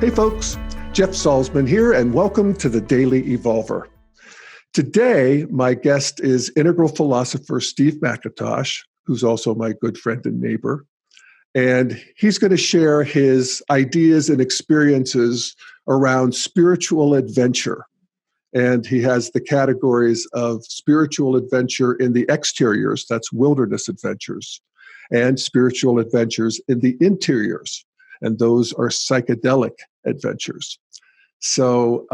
Hey folks, Jeff Salzman here, and welcome to the Daily Evolver. Today, my guest is integral philosopher Steve McIntosh, who's also my good friend and neighbor. And he's going to share his ideas and experiences around spiritual adventure. And he has the categories of spiritual adventure in the exteriors, that's wilderness adventures, and spiritual adventures in the interiors, and those are psychedelic adventures. So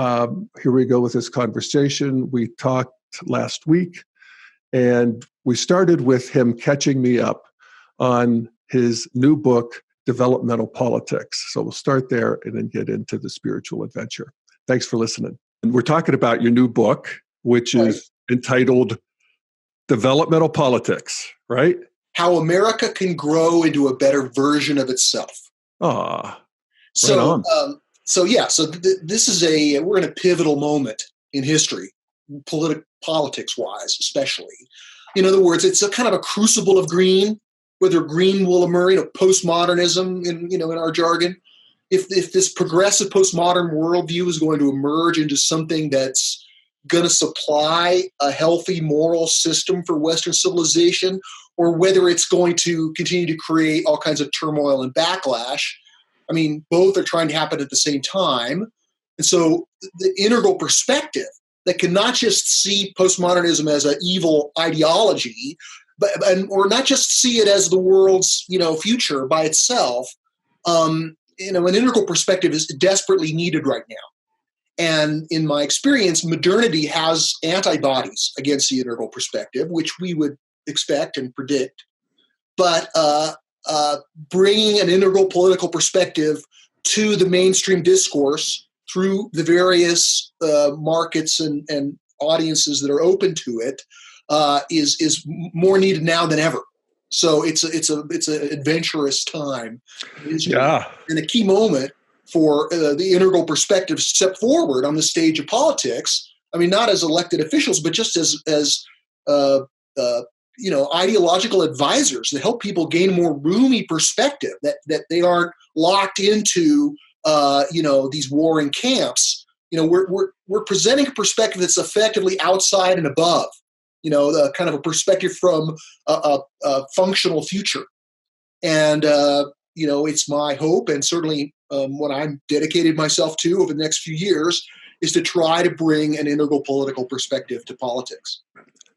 here we go with this conversation. We talked last week, and we started with him catching me up on his new book, Developmental Politics. So we'll start there and then get into the spiritual adventure. Thanks for listening. And we're talking about your new book, which is entitled Developmental Politics, right? How America can grow into a better version of itself. Ah, so this is we're in a pivotal moment in history, politics-wise, especially. In other words, it's a kind of a crucible of green, whether green will emerge, postmodernism in our jargon. If this progressive postmodern worldview is going to emerge into something that's going to supply a healthy moral system for Western civilization, or whether it's going to continue to create all kinds of turmoil and backlash. I mean, both are trying to happen at the same time. And so the integral perspective that can not just see postmodernism as an evil ideology, or not just see it as the world's, future by itself, an integral perspective is desperately needed right now. And in my experience, modernity has antibodies against the integral perspective, which we would expect and predict. But bringing an integral political perspective to the mainstream discourse through the various markets and audiences that are open to it is more needed now than ever. So it's an adventurous time, and a key moment for the integral perspective to step forward on the stage of politics. I mean, not as elected officials, but just as ideological advisors that help people gain a more roomy perspective, that they aren't locked into these warring camps. We're presenting a perspective that's effectively outside and above. The kind of a perspective from a functional future. And, it's my hope, and certainly what I'm dedicated myself to over the next few years, is to try to bring an integral political perspective to politics.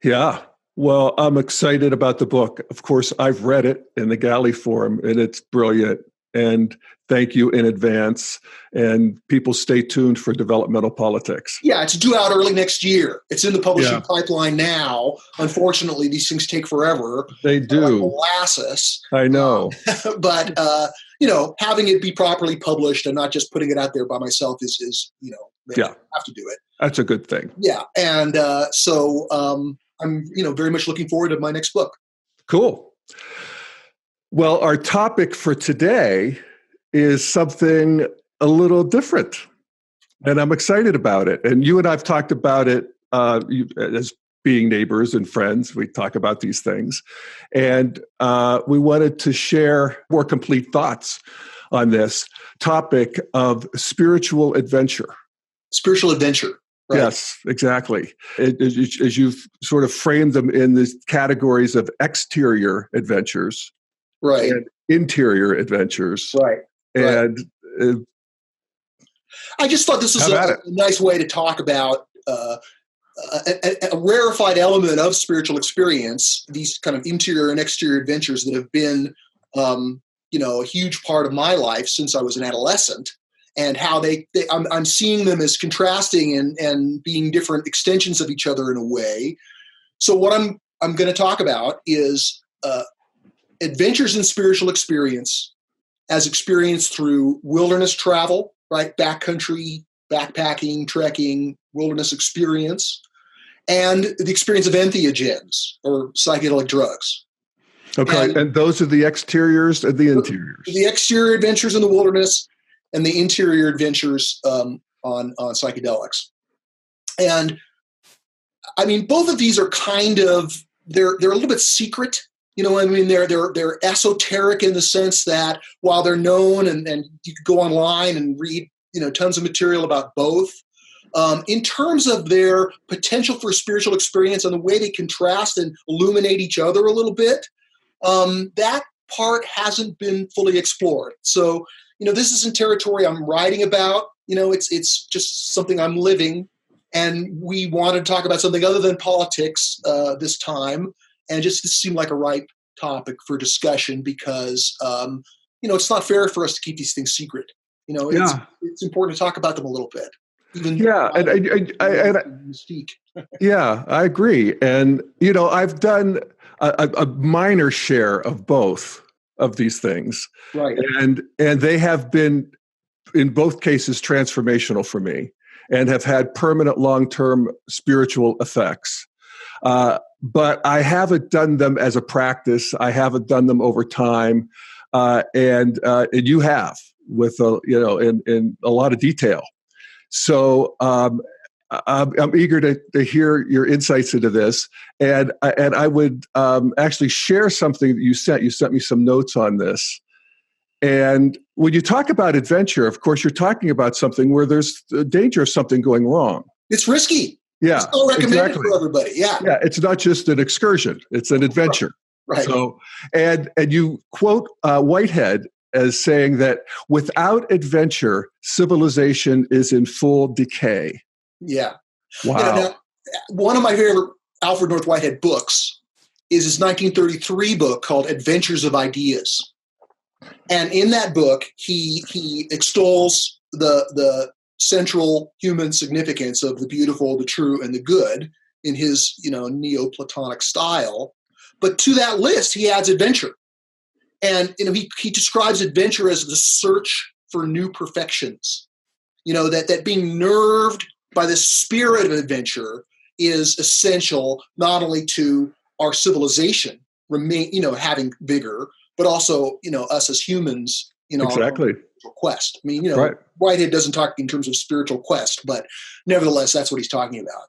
Yeah. Well, I'm excited about the book. Of course, I've read it in the galley form, and it's brilliant. And thank you in advance. And people stay tuned for Developmental Politics. Yeah, it's due out early next year. It's in the publishing pipeline now. Unfortunately, these things take forever. They do. Like molasses. I know. But, having it be properly published and not just putting it out there by myself is I have to do it. That's a good thing. Yeah. And so I'm, very much looking forward to my next book. Cool. Well, our topic for today is something a little different, and I'm excited about it. And you and I have talked about it as being neighbors and friends. We talk about these things, and we wanted to share more complete thoughts on this topic of spiritual adventure. Spiritual adventure. Right. Yes, exactly. As you've sort of framed them in the categories of exterior adventures, right, and interior adventures, right, and I just thought this was a nice way to talk about a rarefied element of spiritual experience, these kind of interior and exterior adventures that have been, a huge part of my life since I was an adolescent. And how I'm seeing them as contrasting and being different extensions of each other in a way. So what I'm going to talk about is adventures in spiritual experience as experienced through wilderness travel, right? Backcountry, backpacking, trekking, wilderness experience, and the experience of entheogens or psychedelic drugs. Okay, and those are the exteriors and the interiors. The exterior adventures in the wilderness and the interior adventures on psychedelics. And I mean, both of these are kind of, they're a little bit secret. You know, I mean, they're esoteric in the sense that while they're known and you could go online and read tons of material about both. In terms of their potential for spiritual experience and the way they contrast and illuminate each other a little bit, that part hasn't been fully explored. So, this isn't territory I'm writing about. It's just something I'm living. And we wanted to talk about something other than politics this time. And just this seemed like a ripe topic for discussion because, it's not fair for us to keep these things secret. It's important to talk about them a little bit. Mystique. Yeah, I agree. And, I've done a minor share of both of these things. Right. And they have been, in both cases, transformational for me and have had permanent long-term spiritual effects. But I haven't done them as a practice. I haven't done them over time. And you have with, in a lot of detail. So I'm eager to hear your insights into this, and I would actually share something that you sent. You sent me some notes on this, and when you talk about adventure, of course, you're talking about something where there's the danger of something going wrong. It's risky. Yeah, it's not recommended for everybody. Yeah, it's not just an excursion; it's an adventure. Right. So, and you quote Whitehead as saying that without adventure, civilization is in full decay. Yeah. Wow. Now, one of my favorite Alfred North Whitehead books is his 1933 book called Adventures of Ideas. And in that book, he extols the central human significance of the beautiful, the true, and the good in his, Neoplatonic style. But to that list, he adds adventure. And he describes adventure as the search for new perfections. That being nerved by the spirit of adventure is essential not only to our civilization having vigor, but also us as humans exactly. Our quest. I mean, right. Whitehead doesn't talk in terms of spiritual quest, but nevertheless, that's what he's talking about.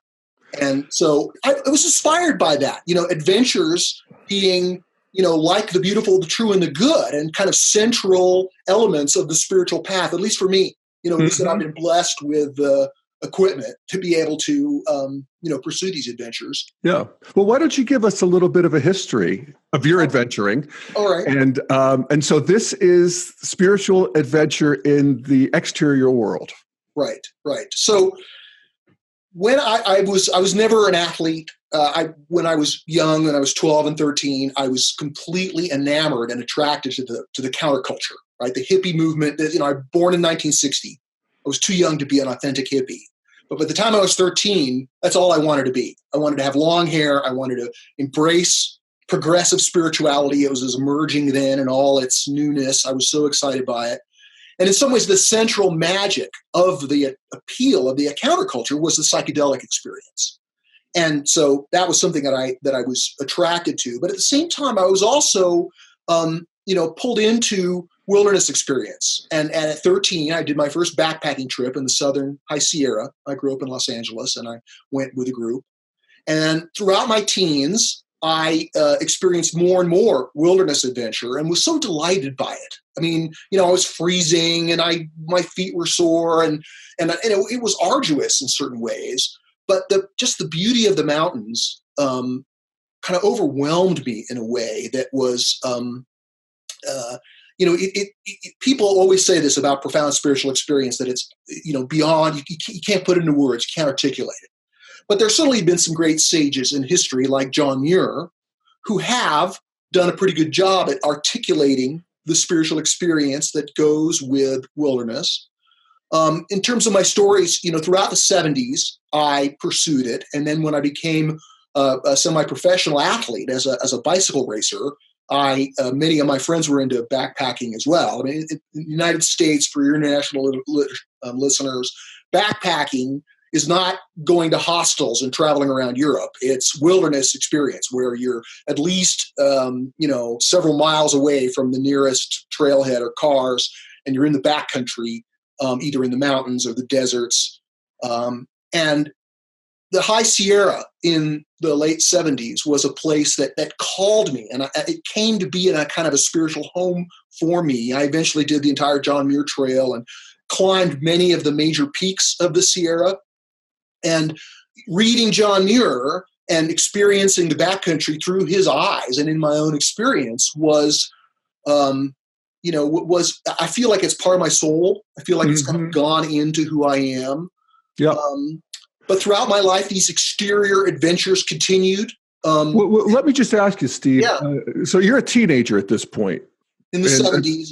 And so I was inspired by that. Adventures being like the beautiful, the true, and the good, and kind of central elements of the spiritual path, at least for me, at least that I've been blessed with the equipment to be able to, pursue these adventures. Yeah. Well, why don't you give us a little bit of a history of your adventuring? All right. And so this is spiritual adventure in the exterior world. Right. So when I was never an athlete. When I was young, when I was 12 and 13, I was completely enamored and attracted to the counterculture, right? The hippie movement. I was born in 1960. I was too young to be an authentic hippie. But by the time I was 13, that's all I wanted to be. I wanted to have long hair. I wanted to embrace progressive spirituality. It was emerging then in all its newness. I was so excited by it. And in some ways, the central magic of the appeal of the counterculture was the psychedelic experience. And so that was something that I was attracted to. But at the same time, I was also, pulled into wilderness experience. And at 13, I did my first backpacking trip in the Southern High Sierra. I grew up in Los Angeles, and I went with a group. And throughout my teens, I experienced more and more wilderness adventure and was so delighted by it. I mean, I was freezing and my feet were sore and it was arduous in certain ways. But just the beauty of the mountains kind of overwhelmed me in a way that was, people always say this about profound spiritual experience, that it's, beyond, you can't put it into words, you can't articulate it. But there's certainly been some great sages in history like John Muir who have done a pretty good job at articulating the spiritual experience that goes with wilderness. In terms of my stories, throughout the 70s, I pursued it. And then when I became a semi-professional athlete as a bicycle racer, many of my friends were into backpacking as well. I mean, in the United States, for your international listeners, backpacking is not going to hostels and traveling around Europe. It's wilderness experience where you're at least, several miles away from the nearest trailhead or cars, and you're in the backcountry, either in the mountains or the deserts. And the High Sierra in the late 70s was a place that called me, and it came to be in a kind of a spiritual home for me. I eventually did the entire John Muir Trail and climbed many of the major peaks of the Sierra. And reading John Muir and experiencing the backcountry through his eyes and in my own experience was, I feel like it's part of my soul. I feel like it's kind of gone into who I am. Yeah. But throughout my life, these exterior adventures continued. Well, let me just ask you, Steve. Yeah. So you're a teenager at this point. In the 70s.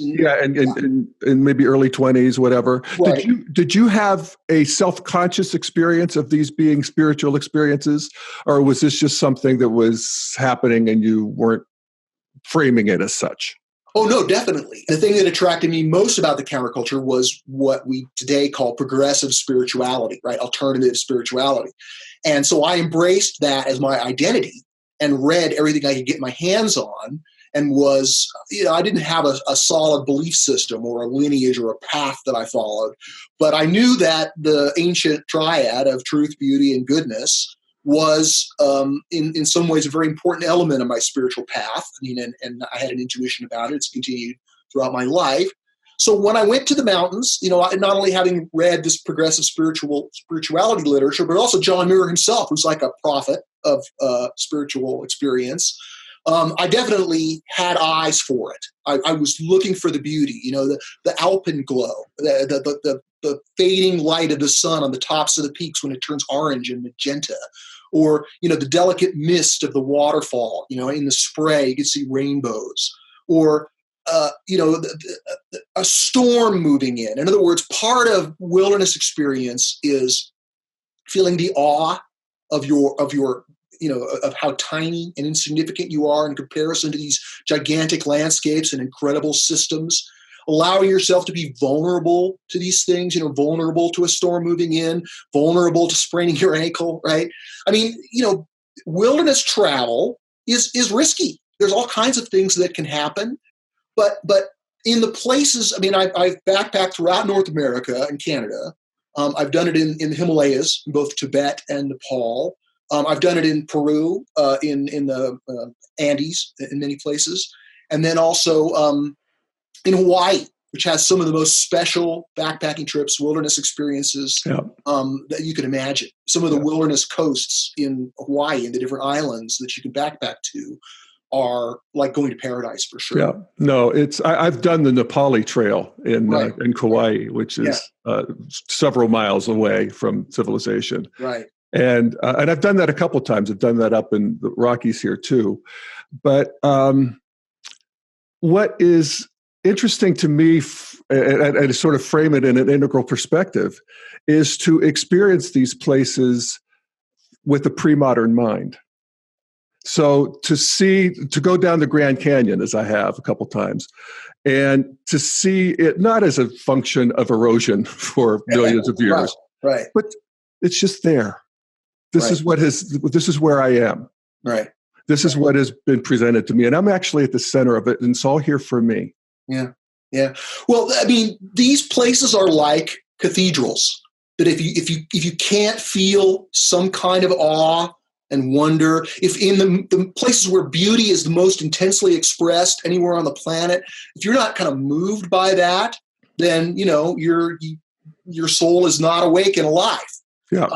And maybe early 20s, whatever. Right. Did you have a self-conscious experience of these being spiritual experiences? Or was this just something that was happening and you weren't framing it as such? Oh, no, definitely. The thing that attracted me most about the counterculture was what we today call progressive spirituality, right? Alternative spirituality. And so I embraced that as my identity and read everything I could get my hands on, and was, I didn't have a solid belief system or a lineage or a path that I followed, but I knew that the ancient triad of truth, beauty, and goodness was in some ways a very important element of my spiritual path. And I had an intuition about it. It's continued throughout my life. So when I went to the mountains, not only having read this progressive spirituality literature, but also John Muir himself, who's like a prophet of spiritual experience, I definitely had eyes for it. I was looking for the beauty, the alpenglow, the fading light of the sun on the tops of the peaks when it turns orange and magenta, or, the delicate mist of the waterfall, in the spray, you can see rainbows, or, a storm moving in. In other words, part of wilderness experience is feeling the awe of of how tiny and insignificant you are in comparison to these gigantic landscapes and incredible systems, allowing yourself to be vulnerable to these things, vulnerable to a storm moving in, vulnerable to spraining your ankle, right? Wilderness travel is risky. There's all kinds of things that can happen, but in the places, I've backpacked throughout North America and Canada. I've done it in the Himalayas, in both Tibet and Nepal. I've done it in Peru, in the Andes, in many places, and then also in Hawaii, which has some of the most special backpacking trips, wilderness experiences that you can imagine. Some of the wilderness coasts in Hawaii and the different islands that you can backpack to are like going to paradise for sure. Yeah, no, I've done the Nepali Trail in Kauai, which is several miles away from civilization. Right. And I've done that a couple of times. I've done that up in the Rockies here too. But what is interesting to me, and to sort of frame it in an integral perspective, is to experience these places with a pre-modern mind. So to go down the Grand Canyon, as I have a couple times, and to see it not as a function of erosion for millions of years, right. But it's just there. This is where I am. Right. This is what has been presented to me. And I'm actually at the center of it, and it's all here for me. Yeah. Yeah. Well, these places are like cathedrals that if you can't feel some kind of awe and wonder, if in the places where beauty is the most intensely expressed anywhere on the planet, if you're not kind of moved by that, then, your soul is not awake and alive. Yeah.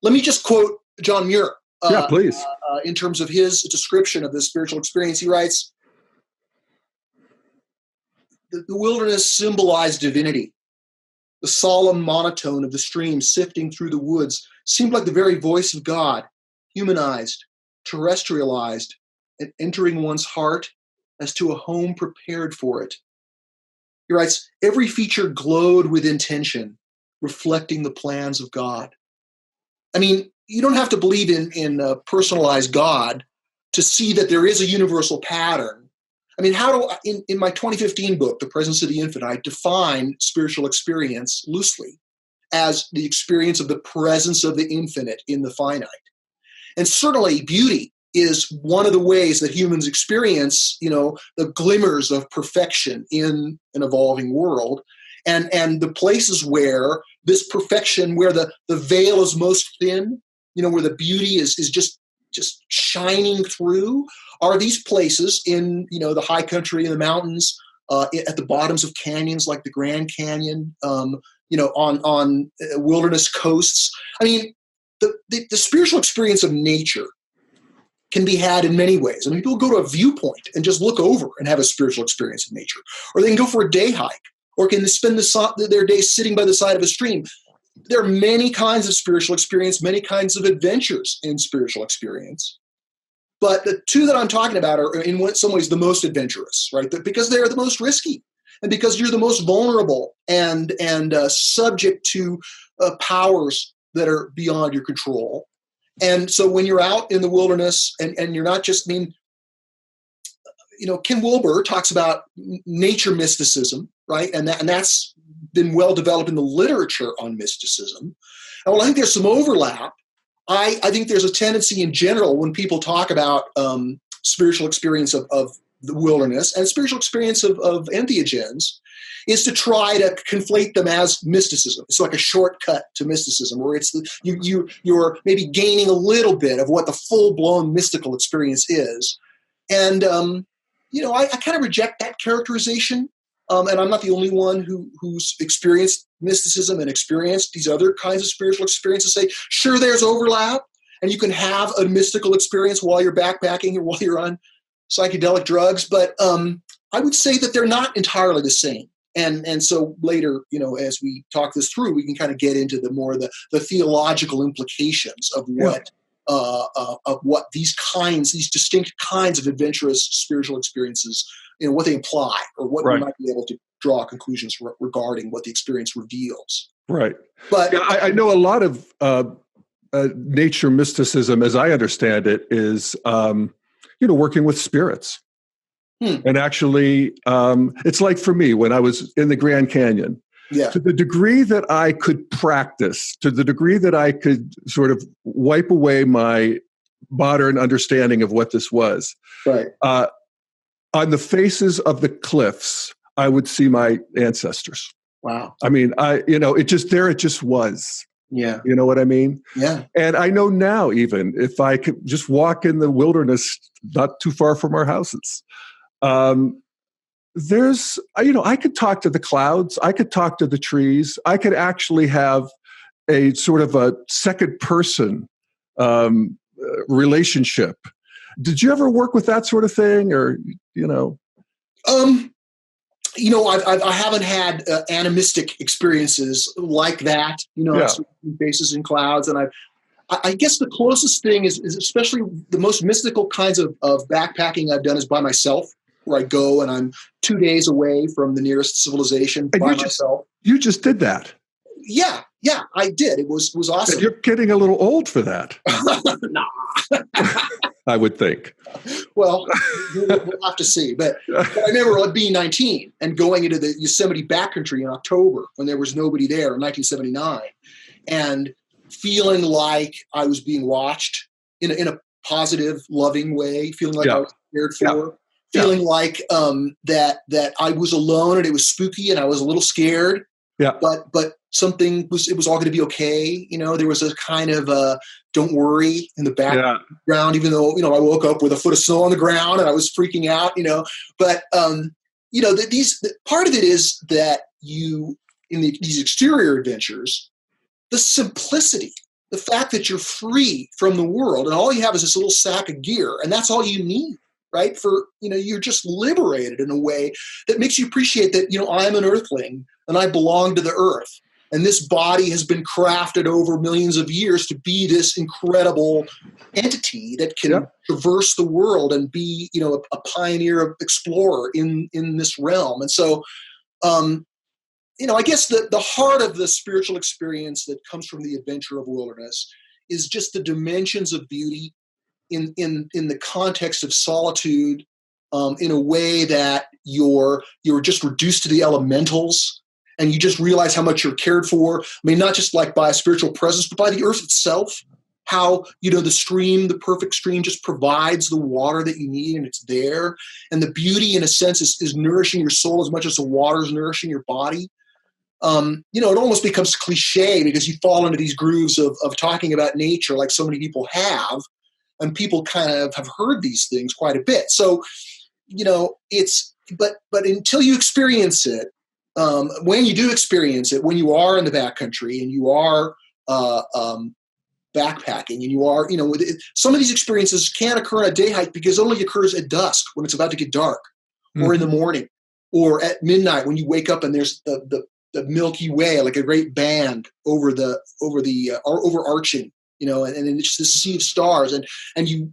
Let me just quote John Muir. Please. In terms of his description of this spiritual experience, he writes, the wilderness symbolized divinity. The solemn monotone of the stream sifting through the woods seemed like the very voice of God, humanized, terrestrialized, and entering one's heart as to a home prepared for it. He writes, every feature glowed with intention, reflecting the plans of God. You don't have to believe in a personalized God to see that there is a universal pattern. In my 2015 book, The Presence of the Infinite, I define spiritual experience loosely as the experience of the presence of the infinite in the finite. And certainly beauty is one of the ways that humans experience, the glimmers of perfection in an evolving world. And the places where this perfection, where the veil is most thin, where the beauty is just shining through, are these places in, the high country and the mountains at the bottoms of canyons like the Grand Canyon, on wilderness coasts. I mean, the spiritual experience of nature can be had in many ways. I mean, people go to a viewpoint and just look over and have a spiritual experience of nature, or they can go for a day hike, or can spend their day sitting by the side of a stream. There are many kinds of spiritual experience, many kinds of adventures in spiritual experience. But the two that I'm talking about are in some ways the most adventurous, right? Because they're the most risky, and because you're the most vulnerable and subject to powers that are beyond your control. And so when you're out in the wilderness and you're not just, Ken Wilber talks about nature mysticism, right? And that's been well developed in the literature on mysticism. And while I think there's some overlap, I think there's a tendency in general when people talk about spiritual experience of the wilderness and spiritual experience of entheogens, is to try to conflate them as mysticism. It's like a shortcut to mysticism, where it's you're maybe gaining a little bit of what the full-blown mystical experience is. And I kind of reject that characterization. And I'm not the only one who's experienced mysticism and experienced these other kinds of spiritual experiences. Say, sure, there's overlap, and you can have a mystical experience while you're backpacking or while you're on psychedelic drugs, but I would say that they're not entirely the same. And so later, as we talk this through, we can kind of get into the theological implications of what these distinct kinds of adventurous spiritual experiences, what they imply, or what we might be able to draw conclusions regarding what the experience reveals. Right. But yeah, I know a lot of nature mysticism, as I understand it, is working with spirits. And actually, it's like for me, when I was in the Grand Canyon, to the degree that I could practice, to the degree that I could sort of wipe away my modern understanding of what this was, on the faces of the cliffs, I would see my ancestors. Wow. I mean, it just was. Yeah. You know what I mean? Yeah. And I know now, even if I could just walk in the wilderness not too far from our houses, I could talk to the clouds, I could talk to the trees, I could actually have a sort of a second person relationship. Did you ever work with that sort of thing, or I haven't had animistic experiences like that. Faces in clouds, and I guess the closest thing is especially the most mystical kinds of backpacking I've done is by myself, where I go and I'm 2 days away from the nearest civilization by myself. You just did that. Yeah, I did. It was awesome. And you're getting a little old for that. Nah. I would think. Well, we'll have to see. But I remember being 19 and going into the Yosemite backcountry in October when there was nobody there in 1979, and feeling like I was being watched in a positive, loving way, feeling like I was cared for, feeling like that I was alone and it was spooky and I was a little scared. Yeah. But it was all going to be okay. There was a kind of don't worry in the background, even though, I woke up with a foot of snow on the ground and I was freaking out, but, part of it is that these exterior adventures, the simplicity, the fact that you're free from the world and all you have is this little sack of gear, and that's all you need, right? You're just liberated in a way that makes you appreciate that, I'm an earthling and I belong to the earth. And this body has been crafted over millions of years to be this incredible entity that can traverse the world and be, a pioneer, explorer in this realm. And so, I guess the heart of the spiritual experience that comes from the adventure of wilderness is just the dimensions of beauty in the context of solitude, in a way that you're just reduced to the elementals. And you just realize how much you're cared for. I mean, not just like by a spiritual presence, but by the earth itself. How, the perfect stream just provides the water that you need and it's there. And the beauty, in a sense, is nourishing your soul as much as the water is nourishing your body. It almost becomes cliche because you fall into these grooves of talking about nature like so many people have. And people kind of have heard these things quite a bit. So, but until you experience it, when you do experience it, when you are in the backcountry and you are backpacking and you are, some of these experiences can't occur on a day hike because it only occurs at dusk when it's about to get dark, or in the morning, or at midnight when you wake up and there's the Milky Way, like a great band overarching, and it's this sea of stars. And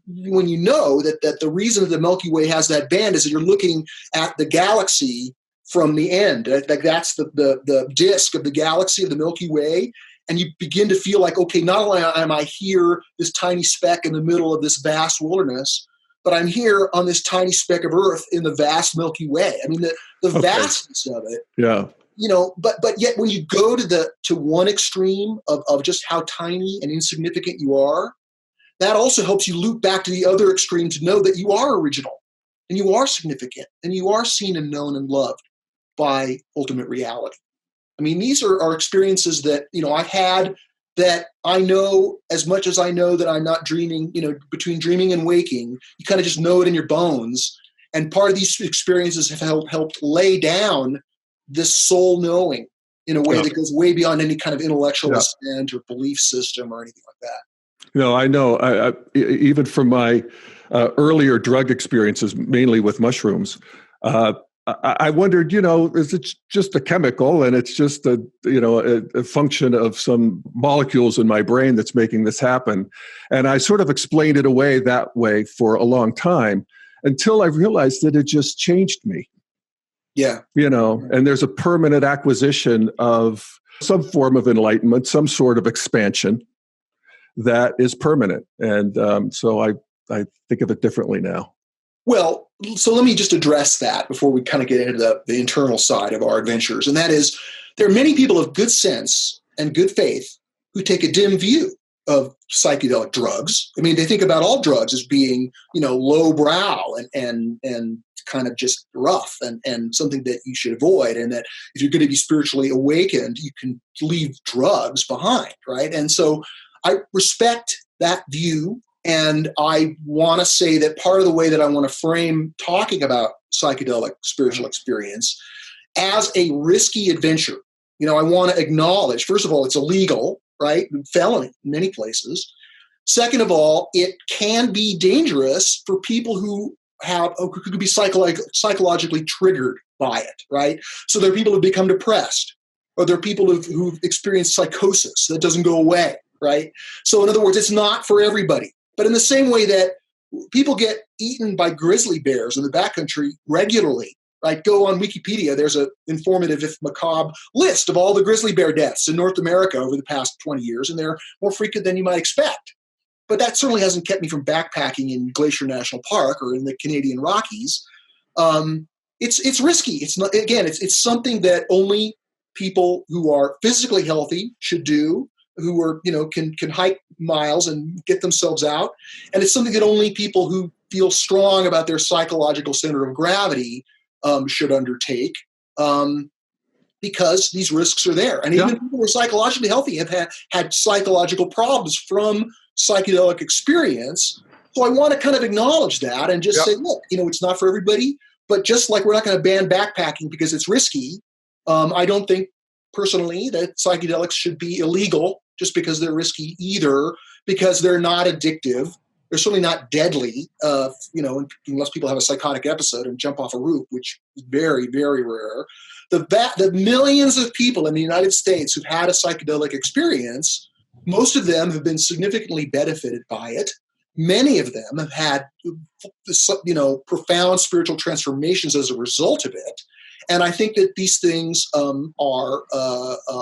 when you know that the reason that the Milky Way has that band is that you're looking at the galaxy from the end. Like that's the disk of the galaxy of the Milky Way. And you begin to feel like, okay, not only am I here, this tiny speck in the middle of this vast wilderness, but I'm here on this tiny speck of Earth in the vast Milky Way. I mean, the vastness of it. Yeah. But yet when you go to one extreme of just how tiny and insignificant you are, that also helps you loop back to the other extreme to know that you are original and you are significant and you are seen and known and loved by ultimate reality. I mean, these are experiences that, I've had, that I know as much as I know that I'm not dreaming, between dreaming and waking, you kind of just know it in your bones. And part of these experiences have helped lay down this soul knowing in a way that goes way beyond any kind of intellectual assent or belief system or anything like that. I know. I even from my earlier drug experiences, mainly with mushrooms, I wondered, is it just a chemical and it's just a function of some molecules in my brain that's making this happen? And I sort of explained it away that way for a long time until I realized that it just changed me. Yeah. And there's a permanent acquisition of some form of enlightenment, some sort of expansion that is permanent. And so I think of it differently now. Well, so let me just address that before we kind of get into the internal side of our adventures. And that is, there are many people of good sense and good faith who take a dim view of psychedelic drugs. I mean, they think about all drugs as being, lowbrow and kind of just rough and something that you should avoid. And that if you're going to be spiritually awakened, you can leave drugs behind, right? And so I respect that view. And I want to say that part of the way that I want to frame talking about psychedelic spiritual experience as a risky adventure, I want to acknowledge, first of all, it's illegal, right? Felony in many places. Second of all, it can be dangerous for people who could be psychologically triggered by it, right? So there are people who become depressed, or there are people who've experienced psychosis that doesn't go away, right? So in other words, it's not for everybody. But in the same way that people get eaten by grizzly bears in the backcountry regularly, right? Go on Wikipedia. There's an informative, if macabre, list of all the grizzly bear deaths in North America over the past 20 years, and they're more frequent than you might expect. But that certainly hasn't kept me from backpacking in Glacier National Park or in the Canadian Rockies. It's risky. It's not, again, it's something that only people who are physically healthy should do, who are, can hike miles and get themselves out. And it's something that only people who feel strong about their psychological center of gravity should undertake, because these risks are there. And even people who are psychologically healthy have had psychological problems from psychedelic experience. So I want to kind of acknowledge that and just say, look, it's not for everybody, but just like we're not going to ban backpacking because it's risky, I don't think personally that psychedelics should be illegal just because they're risky either, because they're not addictive. They're certainly not deadly, unless people have a psychotic episode and jump off a roof, which is very, very rare. The millions of people in the United States who've had a psychedelic experience, most of them have been significantly benefited by it. Many of them have had, profound spiritual transformations as a result of it. And I think that these things are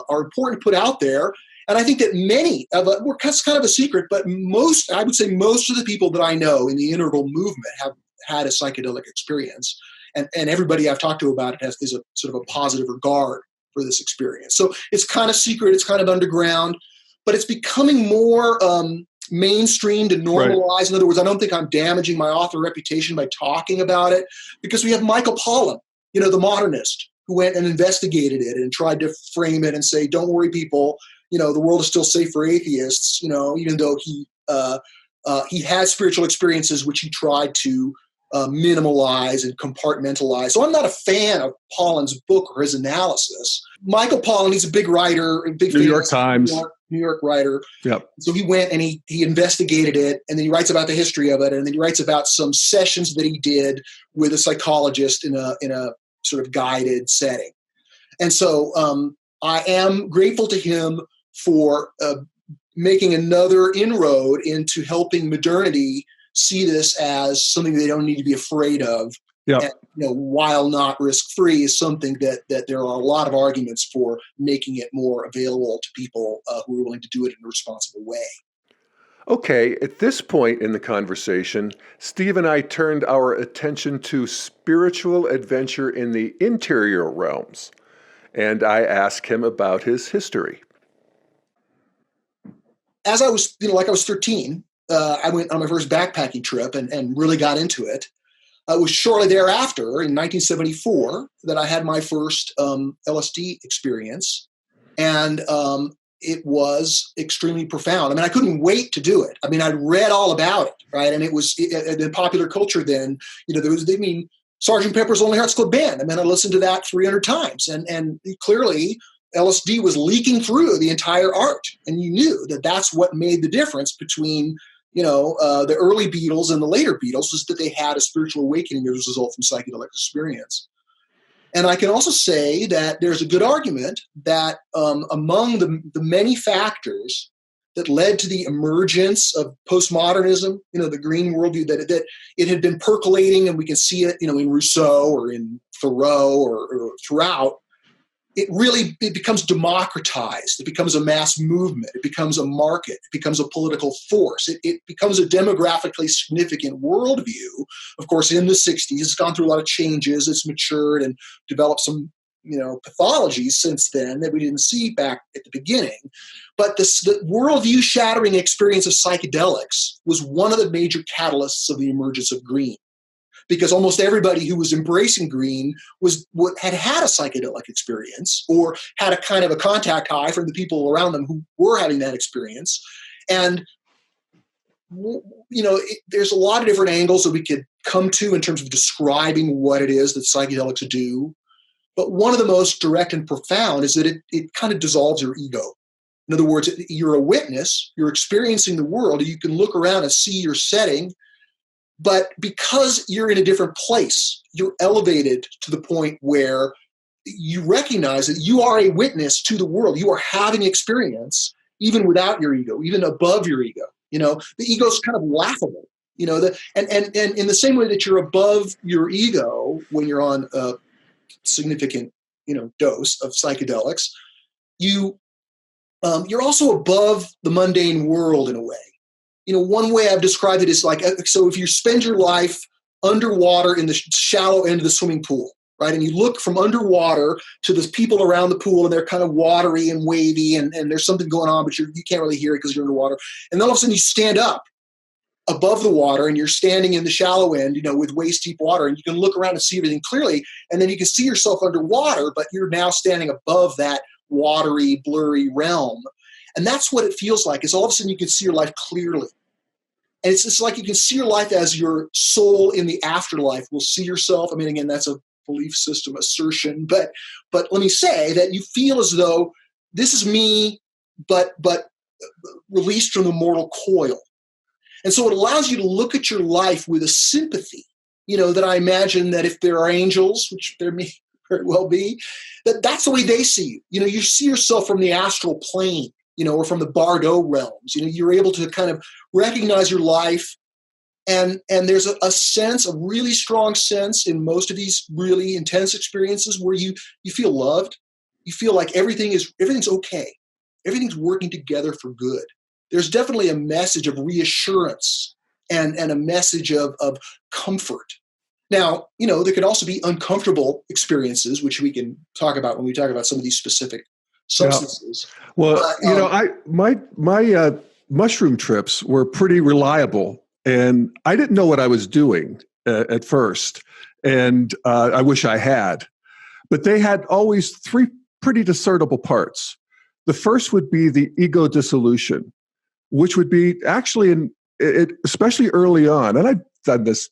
important to put out there. And I think that many of it's kind of a secret, but I would say most of the people that I know in the interval movement have had a psychedelic experience. And everybody I've talked to about it is a sort of a positive regard for this experience. So it's kind of secret, it's kind of underground, but it's becoming more mainstreamed and normalized. Right. In other words, I don't think I'm damaging my author reputation by talking about it, because we have Michael Pollan, the modernist, who went and investigated it and tried to frame it and say, don't worry, people, the world is still safe for atheists, even though he had spiritual experiences which he tried to minimalize and compartmentalize. So I'm not a fan of Pollan's book or his analysis. Michael Pollan, he's a big writer, a big New York Times. New York writer. Yep. So he went and he investigated it, and then he writes about the history of it, and then he writes about some sessions that he did with a psychologist in a sort of guided setting. And so I am grateful to him for making another inroad into helping modernity see this as something they don't need to be afraid of. Yep. And, while not risk-free, is something that there are a lot of arguments for making it more available to people who are willing to do it in a responsible way. Okay, at this point in the conversation, Steve and I turned our attention to spiritual adventure in the interior realms, and I asked him about his history. As I was, like I was 13, I went on my first backpacking trip and really got into it. It was shortly thereafter, in 1974, that I had my first LSD experience, and it was extremely profound. I mean, I couldn't wait to do it. I mean, I'd read all about it, right? And it was in popular culture then. There was, Sgt. Pepper's Lonely Hearts Club Band. I mean, I listened to that 300 times, and clearly LSD was leaking through the entire art, and you knew that that's what made the difference between the early Beatles and the later Beatles, was that they had a spiritual awakening as a result from psychedelic experience. And I can also say that there's a good argument that among the many factors that led to the emergence of postmodernism, the green worldview, that it had been percolating, and we can see it, in Rousseau or in Thoreau or throughout. It becomes democratized. It becomes a mass movement. It becomes a market. It becomes a political force. It becomes a demographically significant worldview. Of course, in the 60s, it's gone through a lot of changes. It's matured and developed some, pathologies since then that we didn't see back at the beginning. But the worldview shattering experience of psychedelics was one of the major catalysts of the emergence of green. Because almost everybody who was embracing green had a psychedelic experience, or had a kind of a contact high from the people around them who were having that experience. And, there's a lot of different angles that we could come to in terms of describing what it is that psychedelics do. But one of the most direct and profound is that it kind of dissolves your ego. In other words, you're a witness, you're experiencing the world, and you can look around and see your setting. But because you're in a different place, you're elevated to the point where you recognize that you are a witness to the world. You are having experience even without your ego, even above your ego. The ego is kind of laughable. And in the same way that you're above your ego when you're on a significant, dose of psychedelics, you're also above the mundane world in a way. One way I've described it is so if you spend your life underwater in the shallow end of the swimming pool, right, and you look from underwater to the people around the pool, and they're kind of watery and wavy, and there's something going on, but you can't really hear it because you're underwater. And then all of a sudden you stand up above the water, and you're standing in the shallow end, with waist deep water, and you can look around and see everything clearly, and then you can see yourself underwater, but you're now standing above that watery, blurry realm. And that's what it feels like, is all of a sudden you can see your life clearly. And it's like you can see your life as your soul in the afterlife will see yourself. I mean, again, that's a belief system assertion, but let me say that you feel as though this is me, but released from the mortal coil. And so it allows you to look at your life with a sympathy, that I imagine that if there are angels, which there may very well be, that's the way they see you. You see yourself from the astral plane, or from the Bardo realms. You're able to kind of recognize your life, and there's a sense, a really strong sense in most of these really intense experiences where you feel loved. You feel like everything's okay. Everything's working together for good. There's definitely a message of reassurance and a message of comfort. Now, there could also be uncomfortable experiences, which we can talk about when we talk about some of these specific substances. Yeah. Well, my mushroom trips were pretty reliable, and I didn't know what I was doing at first, and I wish I had. But they had always three pretty discernible parts. The first would be the ego dissolution, which would be actually, especially early on, and I've done this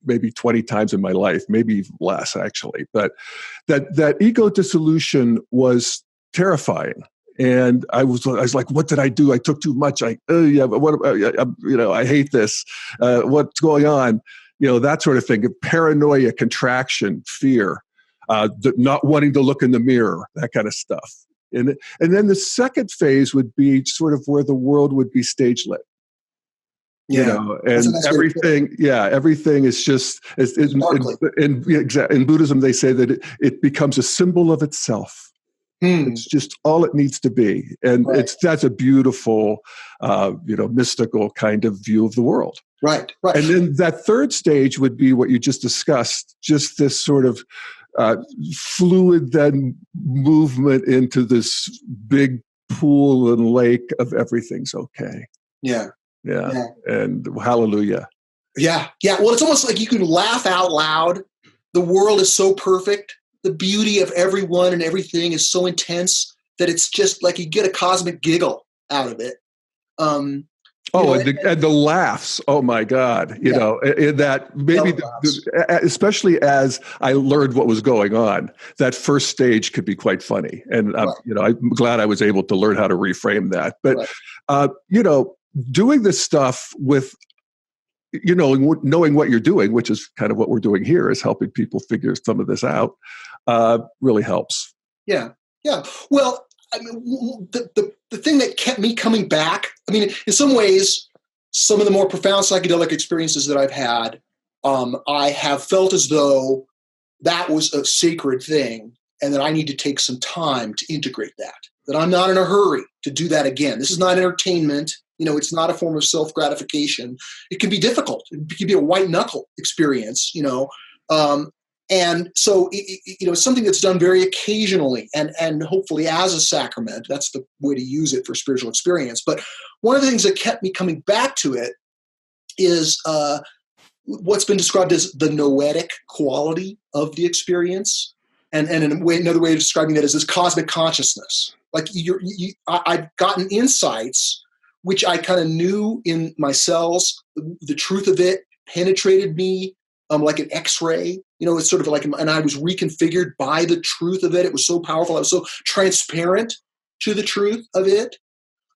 maybe 20 times in my life, maybe less actually. But that ego dissolution was terrifying. And I was like, what did I do? I took too much. I hate this. What's going on? That sort of thing. Paranoia, contraction, fear, not wanting to look in the mirror, that kind of stuff. And then the second phase would be sort of where the world would be stage lit. And everything is just in Buddhism, they say that it becomes a symbol of itself. It's just all it needs to be. And that's a beautiful, mystical kind of view of the world. Right. And then that third stage would be what you just discussed, just this sort of fluid then movement into this big pool and lake of everything's okay. Yeah. And hallelujah. Yeah. Well, it's almost like you can laugh out loud. The world is so perfect. The beauty of everyone and everything is so intense that it's just like you get a cosmic giggle out of it. And the laughs. Oh my God! That maybe especially as I learned what was going on, that first stage could be quite funny. And I'm glad I was able to learn how to reframe that. But doing this stuff with knowing what you're doing, which is kind of what we're doing here, is helping people figure some of this out, really helps. Yeah. Well, I mean, the thing that kept me coming back, I mean, in some ways, some of the more profound psychedelic experiences that I've had, I have felt as though that was a sacred thing and that I need to take some time to integrate that I'm not in a hurry to do that again. This is not entertainment. It's not a form of self-gratification. It can be difficult. It can be a white knuckle experience, and so, it's something that's done very occasionally and hopefully as a sacrament. That's the way to use it for spiritual experience. But one of the things that kept me coming back to it is what's been described as the noetic quality of the experience. And another way of describing that is this cosmic consciousness. Like I've gotten insights which I kind of knew in my cells. The truth of it penetrated me like an X-ray. It's sort of like, and I was reconfigured by the truth of it. It was so powerful. I was so transparent to the truth of it.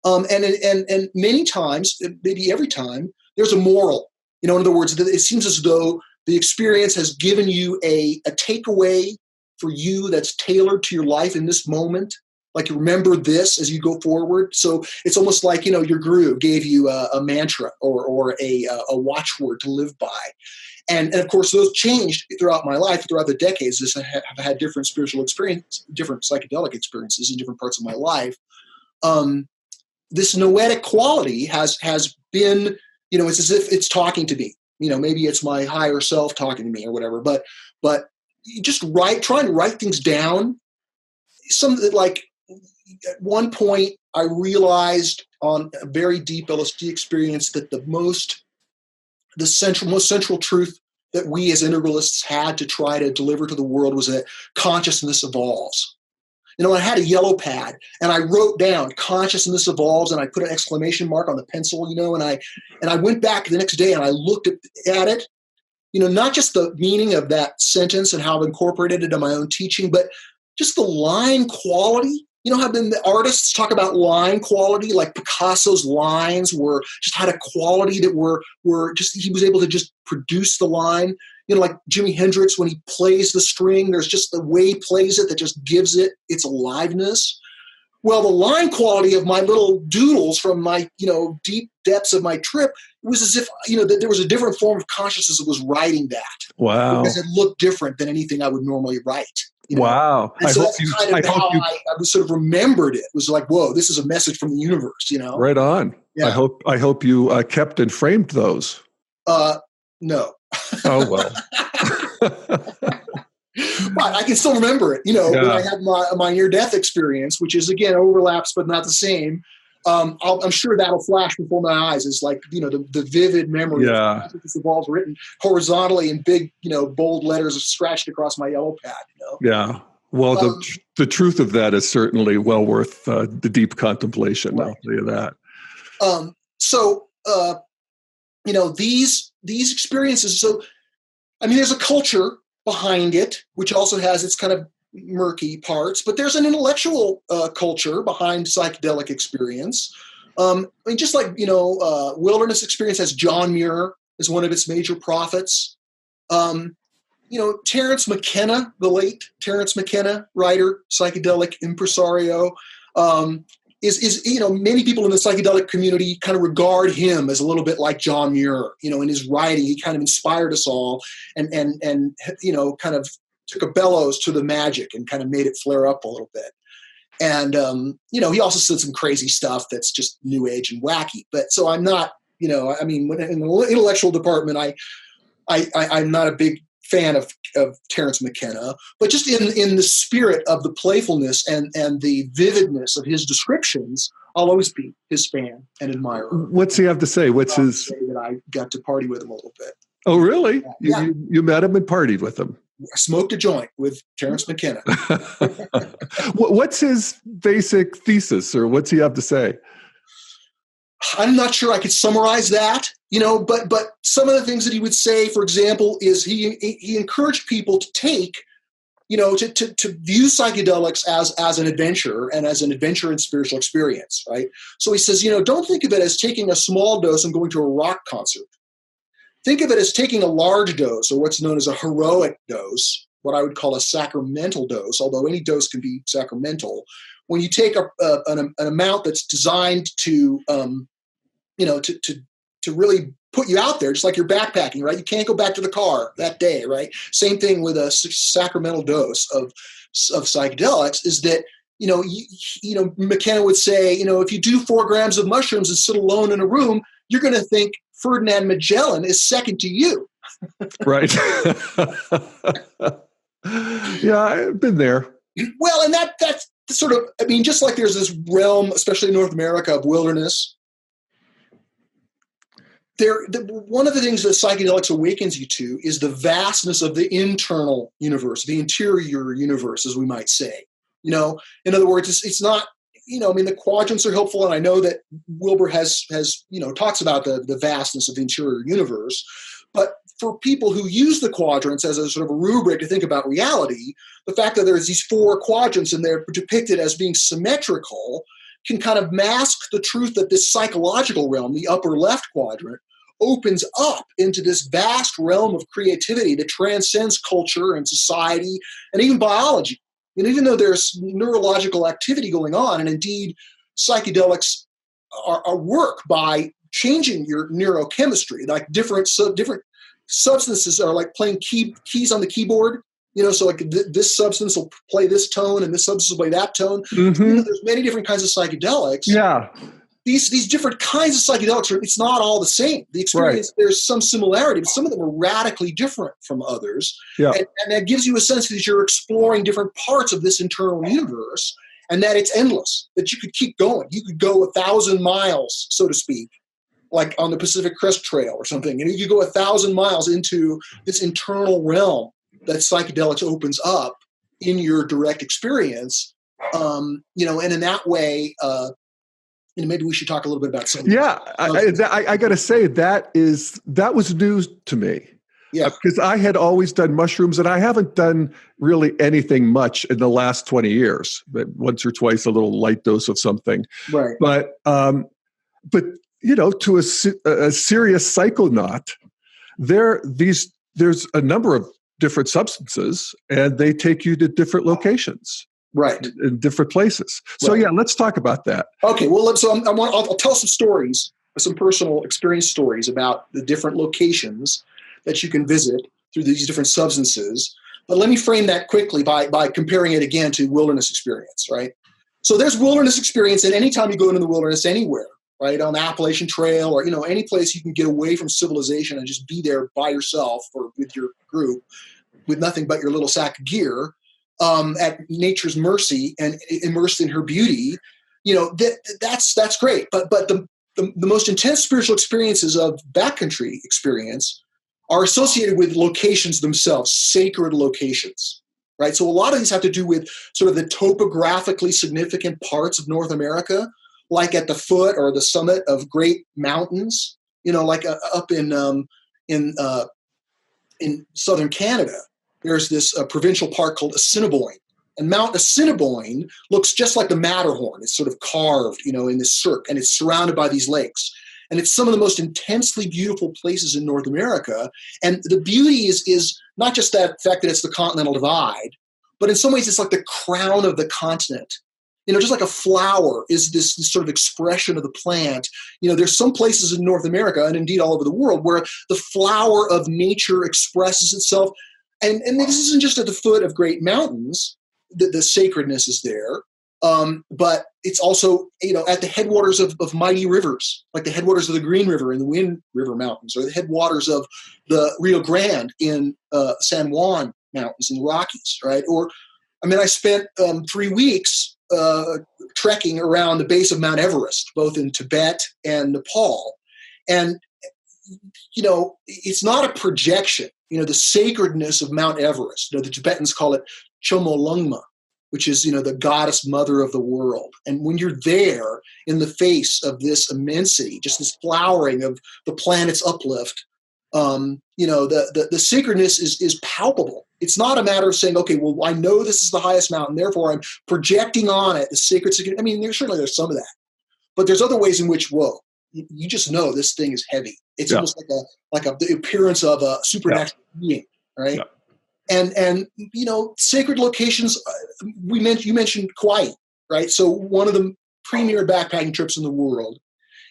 And many times, maybe every time, there's a moral. In other words, it seems as though the experience has given you a takeaway for you that's tailored to your life in this moment. Like, remember this as you go forward. So it's almost like, your guru gave you a mantra or a watchword to live by. And of course, those changed throughout my life, throughout the decades. As I have had different spiritual experience, different psychedelic experiences in different parts of my life. This noetic quality has been, it's as if it's talking to me. Maybe it's my higher self talking to me or whatever. But you just trying to write things down. At one point, I realized on a very deep LSD experience that the most central truth that we as integralists had to try to deliver to the world was that consciousness evolves. I had a yellow pad and I wrote down consciousness evolves and I put an exclamation mark on the pencil, and I went back the next day and I looked at it, not just the meaning of that sentence and how I've incorporated it in my own teaching, but just the line quality. How the artists talk about line quality, like Picasso's lines just had a quality that were just, he was able to just produce the line. Like Jimi Hendrix, when he plays the string, there's just the way he plays it that just gives it its aliveness. Well, the line quality of my little doodles from my, deep depths of my trip, it was as if, that there was a different form of consciousness that was writing that. Wow. Because it looked different than anything I would normally write. Wow. And so that's kind of how I sort of remembered it. It was like, whoa, this is a message from the universe, Right on. Yeah. I hope you kept and framed those. No. Oh, well. But I can still remember it, when I had my near-death experience, which is, again, overlaps but not the same. I'm sure that'll flash before my eyes. It's like, the vivid memory of this evolves written horizontally in big, bold letters scratched across my yellow pad. Yeah. Well, the truth of that is certainly well worth the deep contemplation. Right. I'll tell you that. These experiences. So I mean, there's a culture behind it, which also has its kind of murky parts, but there's an intellectual culture behind psychedelic experience. I mean, just like, wilderness experience has John Muir as one of its major prophets. Terence McKenna, the late Terence McKenna, writer, psychedelic impresario, is many people in the psychedelic community kind of regard him as a little bit like John Muir. In his writing, he kind of inspired us all and kind of took a bellows to the magic and kind of made it flare up a little bit. And, he also said some crazy stuff that's just new age and wacky. But so I'm not, when in the intellectual department, I'm not a big fan of Terence McKenna, but just in the spirit of the playfulness and the vividness of his descriptions, I'll always be his fan and admirer. What's he have to say? What's his? That I got to party with him a little bit. Oh, really? Yeah. You met him and partied with him? I smoked a joint with Terence McKenna. What's his basic thesis, or what's he have to say? I'm not sure I could summarize that, but some of the things that he would say, for example, is he encouraged people to take, to view psychedelics as an adventure and as an adventure in spiritual experience, right? So he says, don't think of it as taking a small dose and going to a rock concert. Think of it as taking a large dose, or what's known as a heroic dose, what I would call a sacramental dose, although any dose can be sacramental. When you take an amount that's designed to really put you out there, just like you're backpacking, right? You can't go back to the car that day, right? Same thing with a sacramental dose of psychedelics is that, McKenna would say, if you do 4 grams of mushrooms and sit alone in a room, you're going to think Ferdinand Magellan is second to you. Right. Yeah, I've been there. Well, and that's sort of, just like there's this realm, especially in North America, of wilderness. One of the things that psychedelics awakens you to is the vastness of the internal universe, the interior universe, as we might say. In other words, it's not, the quadrants are helpful, and I know that Wilber has talks about the vastness of the interior universe. But for people who use the quadrants as a sort of a rubric to think about reality, the fact that there's these 4 quadrants and they're depicted as being symmetrical can kind of mask the truth that this psychological realm, the upper left quadrant, opens up into this vast realm of creativity that transcends culture and society and even biology. Even though there's neurological activity going on, and indeed psychedelics are work by changing your neurochemistry, like different substances are like playing keys on the keyboard. So like this substance will play this tone and this substance will play that tone. Mm-hmm. There's many different kinds of psychedelics. Yeah. These different kinds of psychedelics it's not all the same. The experience, right. There's some similarity, but some of them are radically different from others. Yeah. And that gives you a sense that you're exploring different parts of this internal universe and that it's endless, that you could keep going. You could go 1,000 miles, so to speak, like on the Pacific Crest Trail or something. You could go 1,000 miles into this internal realm that psychedelics opens up in your direct experience. And in that way, maybe we should talk a little bit about some. Yeah, I got to say that was news to me. Yeah, because I had always done mushrooms, and I haven't done really anything much in the last 20 years. But once or twice, a little light dose of something. Right. But to a serious psychonaut, there's a number of different substances, and they take you to different locations. Right. In different places. So, yeah, let's talk about that. Okay. Well, I'll tell some stories, some personal experience stories about the different locations that you can visit through these different substances. But let me frame that quickly by comparing it again to wilderness experience, right? So there's wilderness experience, and anytime you go into the wilderness anywhere, right, on the Appalachian Trail or, any place you can get away from civilization and just be there by yourself or with your group with nothing but your little sack of gear, at nature's mercy and immersed in her beauty, that's great. But the most intense spiritual experiences of backcountry experience are associated with locations themselves, sacred locations, right? So a lot of these have to do with sort of the topographically significant parts of North America, like at the foot or the summit of great mountains, like up in in southern Canada, there's this provincial park called Assiniboine. And Mount Assiniboine looks just like the Matterhorn. It's sort of carved, in this cirque, and it's surrounded by these lakes. And it's some of the most intensely beautiful places in North America. And the beauty is not just that fact that it's the continental divide, but in some ways it's like the crown of the continent. Just like a flower is this sort of expression of the plant. There's some places in North America, and indeed all over the world, where the flower of nature expresses itself. And this isn't just at the foot of great mountains. The sacredness is there. But it's also, at the headwaters of mighty rivers, like the headwaters of the Green River in the Wind River Mountains, or the headwaters of the Rio Grande in San Juan Mountains in the Rockies, right? I spent 3 weeks trekking around the base of Mount Everest, both in Tibet and Nepal. And, it's not a projection. The sacredness of Mount Everest, the Tibetans call it Chomolungma, which is, the goddess mother of the world. And when you're there in the face of this immensity, just this flowering of the planet's uplift, the sacredness is palpable. It's not a matter of saying, okay, well, I know this is the highest mountain, therefore I'm projecting on it the sacred. There's some of that. But there's other ways in which, whoa, you just know this thing is heavy. It's almost like the appearance of a supernatural being, right? Yeah. And sacred locations, you mentioned Kauai, right? So one of the premier backpacking trips in the world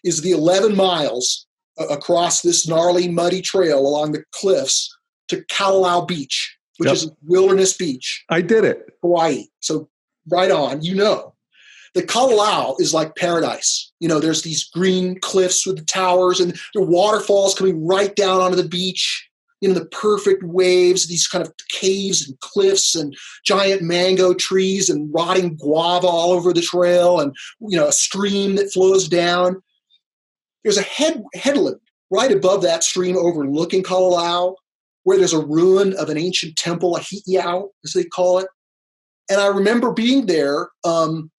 is the 11 miles across this gnarly, muddy trail along the cliffs to Kalalau Beach, which is a wilderness beach. I did it. Hawaii. So right on, The Kalalau is like paradise. There's these green cliffs with the towers and the waterfalls coming right down onto the beach. The perfect waves, these kind of caves and cliffs and giant mango trees and rotting guava all over the trail and, a stream that flows down. There's a headland right above that stream overlooking Kalalau where there's a ruin of an ancient temple, a hi'iau, as they call it. And I remember being there, and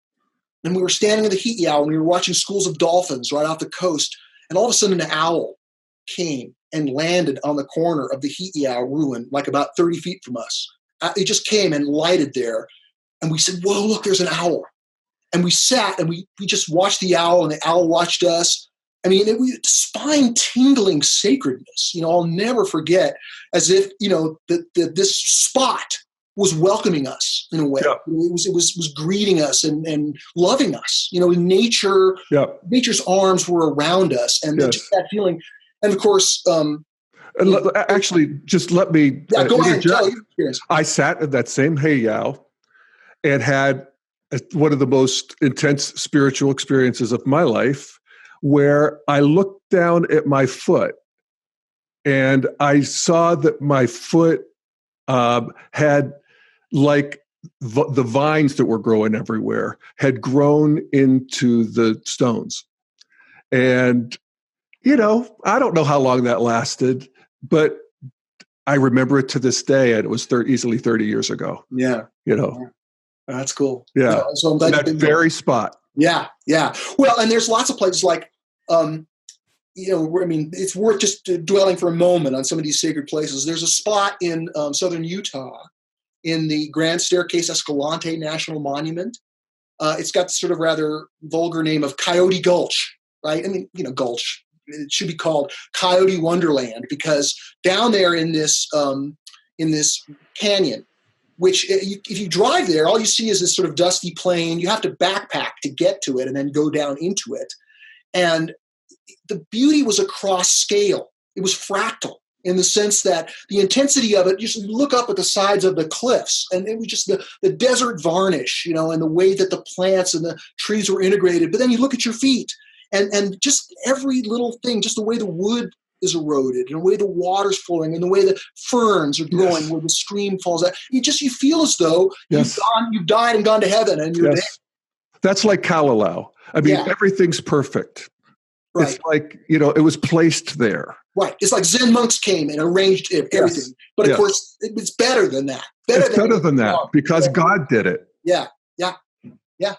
we were standing in the hi'iau and we were watching schools of dolphins right off the coast. And all of a sudden an owl came and landed on the corner of the hi'iau ruin, like about 30 feet from us. It just came and lighted there. And we said, whoa, look, there's an owl. And we sat and we just watched the owl and the owl watched us. It was spine-tingling sacredness. I'll never forget, as if, this spot was welcoming us in a way. Yeah. It was greeting us and loving us. Nature, nature's arms were around us. And just that feeling. And of course, actually, just let me. Yeah, go ahead. I sat at that same heiau and had one of the most intense spiritual experiences of my life, where I looked down at my foot and I saw that my foot had, like the vines that were growing everywhere, had grown into the stones. And I don't know how long that lasted, but I remember it to this day, and it was easily 30 years ago. Yeah. That's cool. Yeah. So I'm glad that very spot. Yeah. Yeah. Well, and there's lots of places like, it's worth just dwelling for a moment on some of these sacred places. There's a spot in southern Utah in the Grand Staircase Escalante National Monument. It's got the sort of rather vulgar name of Coyote Gulch, right? Gulch. It should be called Coyote Wonderland, because down there in this canyon, which if you drive there, all you see is this sort of dusty plain. You have to backpack to get to it and then go down into it. And the beauty was across scale. It was fractal in the sense that the intensity of it, you just look up at the sides of the cliffs, and it was just the desert varnish, and the way that the plants and the trees were integrated. But then you look at your feet, and just every little thing, just the way the wood is eroded, and the way the water's flowing, and the way the ferns are growing, where the stream falls out. You feel as though you've died and gone to heaven, and you're there. That's like Kalalau. Everything's perfect. Right. It's like, it was placed there. Right. It's like Zen monks came and arranged everything. Yes. But of course, it's better than that. Better than that, because God did it. Yeah. Yeah. Yeah.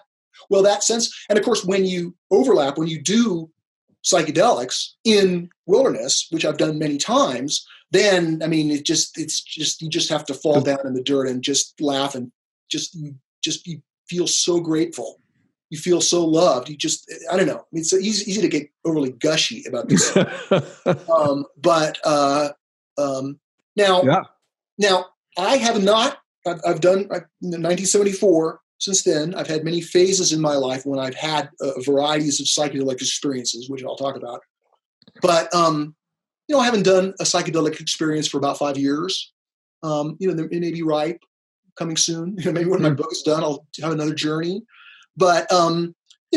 Well, that sense. And of course, when you overlap, when you do psychedelics in wilderness, which I've done many times, then, I mean, it's just, you just have to fall down in the dirt and just laugh and you feel so grateful. You feel so loved. You just, I don't know. It's easy to get overly gushy about this. Now I have not, I've done in 1974. Since then, I've had many phases in my life when I've had varieties of psychedelic experiences, which I'll talk about. But, I haven't done a psychedelic experience for about 5 years. It may be ripe, coming soon. Maybe when my book is done, I'll have another journey. But,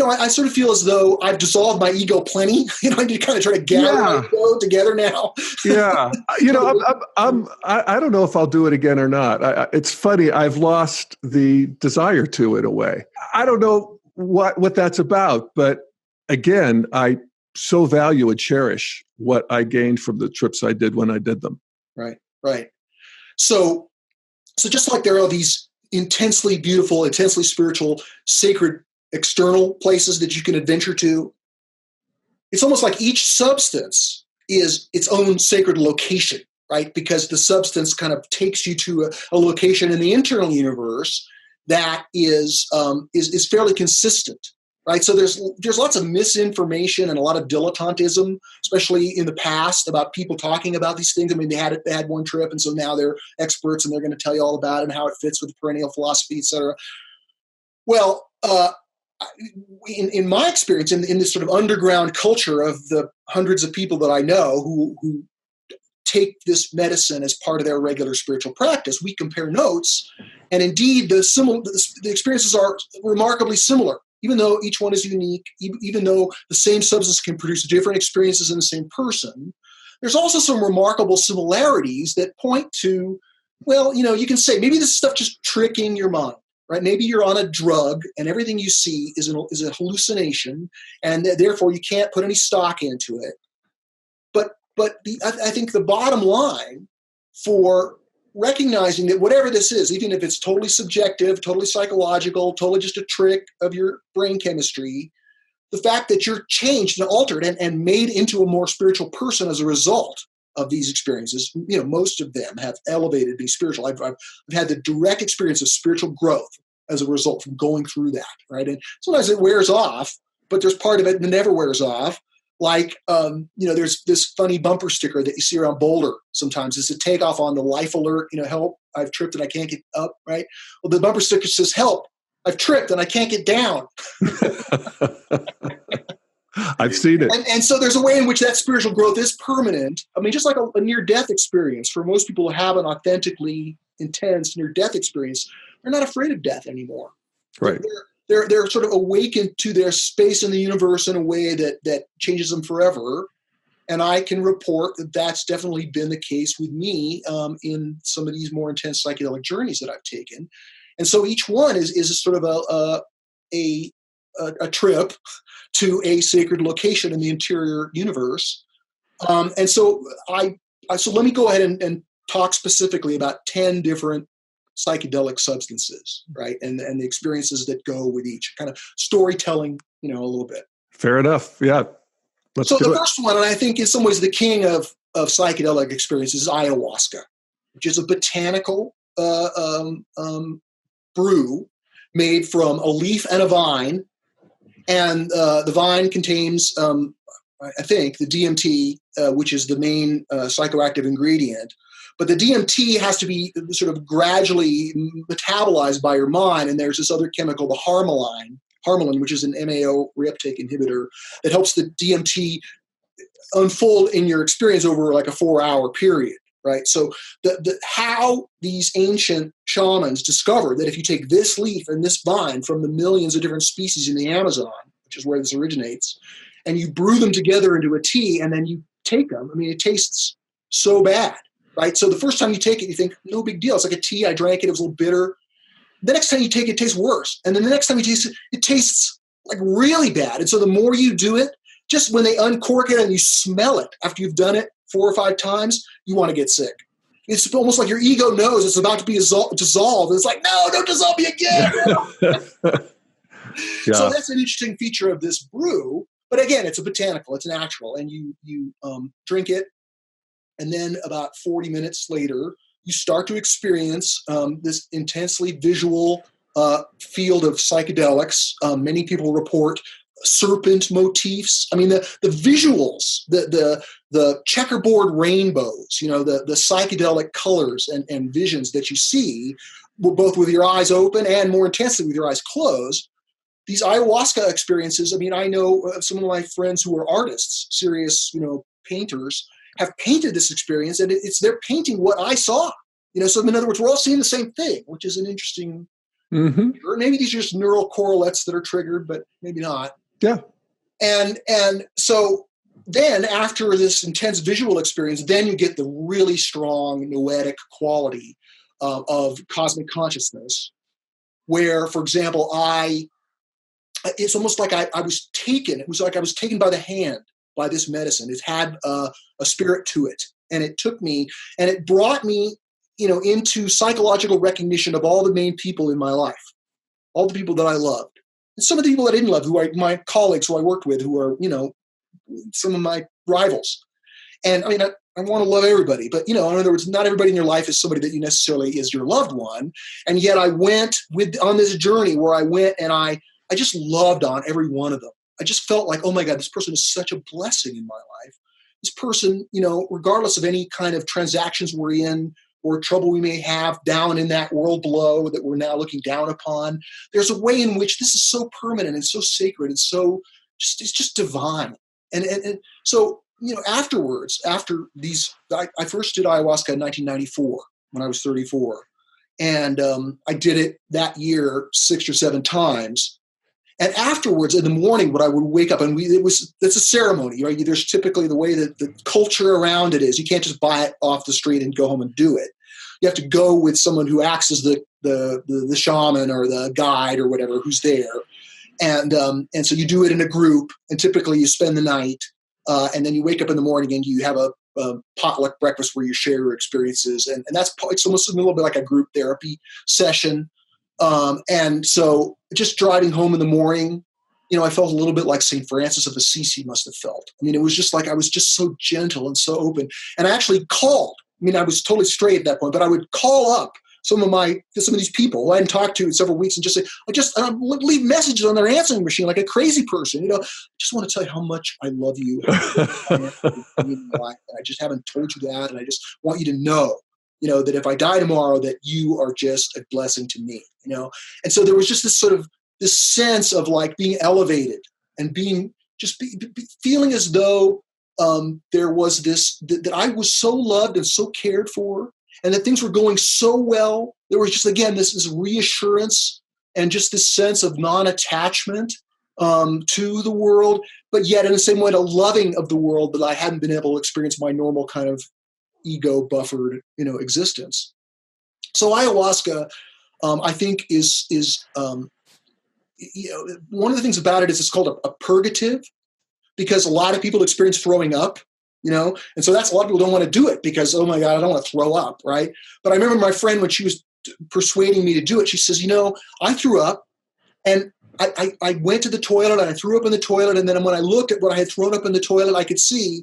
I sort of feel as though I've dissolved my ego plenty. I need to kind of try to gather my ego together now. Yeah. I don't know if I'll do it again or not. It's funny. I've lost the desire to, in a way. I don't know what that's about, but again, I so value and cherish what I gained from the trips I did when I did them. Right. So just like there are these intensely beautiful, intensely spiritual, sacred external places that you can adventure to, it's almost like each substance is its own sacred location, right? Because the substance kind of takes you to a location in the internal universe that is fairly consistent, right? So there's lots of misinformation and a lot of dilettantism, especially in the past, about people talking about these things. I mean, they had one trip, and so now they're experts and they're going to tell you all about it and how it fits with the perennial philosophy, et cetera. Well, in my experience, in this sort of underground culture of the hundreds of people that I know who take this medicine as part of their regular spiritual practice, we compare notes, and indeed the experiences are remarkably similar, even though each one is unique, even though the same substance can produce different experiences in the same person. There's also some remarkable similarities that point to, well, you can say maybe this stuff just tricking your mind. Right? Maybe you're on a drug and everything you see is a hallucination, and therefore you can't put any stock into it. But I think the bottom line for recognizing that whatever this is, even if it's totally subjective, totally psychological, totally just a trick of your brain chemistry, the fact that you're changed and altered and made into a more spiritual person as a result of these experiences, most of them have elevated me spiritual. I've had the direct experience of spiritual growth as a result from going through that, right? And sometimes it wears off, but there's part of it that never wears off. Like, there's this funny bumper sticker that you see around Boulder sometimes. It's a takeoff on the life alert, help, I've tripped and I can't get up, right? Well, the bumper sticker says, help, I've tripped and I can't get down. I've seen it. And so there's a way in which that spiritual growth is permanent. I mean, just like a near-death experience, for most people who have an authentically intense near-death experience, they're not afraid of death anymore. Right. They're sort of awakened to their space in the universe in a way that changes them forever. And I can report that that's definitely been the case with me in some of these more intense psychedelic journeys that I've taken. And so each one is a sort of a trip to a sacred location in the interior universe. And so so let me go ahead and talk specifically about 10 different psychedelic substances, right? And the experiences that go with each, kind of storytelling, a little bit. Fair enough. Yeah. Let's so do the it. first one, and I think in some ways the king of psychedelic experiences, is ayahuasca, which is a botanical brew made from a leaf and a vine. And the vine contains, I think, the DMT, which is the main psychoactive ingredient. But the DMT has to be sort of gradually metabolized by your mind. And there's this other chemical, the harmaline, which is an MAO reuptake inhibitor that helps the DMT unfold in your experience over like a 4-hour period, right? So how these ancient shamans discovered that if you take this leaf and this vine from the millions of different species in the Amazon, which is where this originates, and you brew them together into a tea and then you take them, I mean, it tastes so bad, right? So the first time you take it, you think, no big deal. It's like a tea. I drank it. It was a little bitter. The next time you take it, it tastes worse. And then the next time you taste it, it tastes like really bad. And so the more you do it, just when they uncork it and you smell it after you've done it 4 or 5 times, you want to get sick. It's almost like your ego knows it's about to be dissolved. It's like, no, don't dissolve me again. Yeah. So that's an interesting feature of this brew. But again, it's a botanical, it's natural, and you drink it, and then about 40 minutes later, you start to experience this intensely visual field of psychedelics. Many people report serpent motifs. I mean, the visuals, the checkerboard rainbows, the psychedelic colors and visions that you see, both with your eyes open and more intensely with your eyes closed. These ayahuasca experiences, I mean, I know some of my friends who are artists, serious, painters, have painted this experience, and they're painting what I saw. So in other words, we're all seeing the same thing, which is an interesting, or maybe these are just neural correlates that are triggered, but maybe not. Yeah. And so then after this intense visual experience, then you get the really strong noetic quality of cosmic consciousness, where, for example, it's almost like I was taken. It was like I was taken by the hand by this medicine. It had a spirit to it, and it took me, and it brought me, into psychological recognition of all the main people in my life, all the people that I loved, and some of the people that I didn't love, who are my colleagues, who I worked with, who are, some of my rivals. And I mean, I want to love everybody, but, in other words, not everybody in your life is somebody that you necessarily is your loved one. And yet I went on this journey where I went and I just loved on every one of them. I just felt like, oh my God, this person is such a blessing in my life. This person, regardless of any kind of transactions we're in or trouble we may have down in that world below that we're now looking down upon, there's a way in which this is so permanent and so sacred and so it's just divine. And so, afterwards, after these, I first did ayahuasca in 1994 when I was 34. And I did it that year 6 or 7 times. And afterwards, in the morning, when I would wake up, and it's a ceremony, right? There's typically the way that the culture around it is. You can't just buy it off the street and go home and do it. You have to go with someone who acts as the shaman or the guide or whatever who's there. And so you do it in a group, and typically you spend the night, and then you wake up in the morning and you have a potluck breakfast where you share your experiences. And it's almost a little bit like a group therapy session. And so just driving home in the morning, I felt a little bit like St. Francis of Assisi must have felt. I mean, it was just like I was just so gentle and so open. And I actually called. I mean, I was totally straight at that point, but I would call up some of these people who I hadn't talked to in several weeks and just say, I leave messages on their answering machine like a crazy person. I just want to tell you how much I love you. I just haven't told you that. And I just want you to know, that if I die tomorrow, that you are just a blessing to me, And so there was just this sense of like being elevated and being feeling as though there was this, that I was so loved and so cared for, and that things were going so well. There was just, again, this reassurance and just this sense of non-attachment to the world, but yet in the same way, a loving of the world that I hadn't been able to experience my normal kind of ego buffered, existence. So ayahuasca, I think is one of the things about it is it's called a purgative, because a lot of people experience throwing up, and so that's a lot of people don't want to do it because, oh my God, I don't want to throw up, right? But I remember my friend, when she was persuading me to do it, she says, I threw up, and I went to the toilet and I threw up in the toilet, and then when I looked at what I had thrown up in the toilet, I could see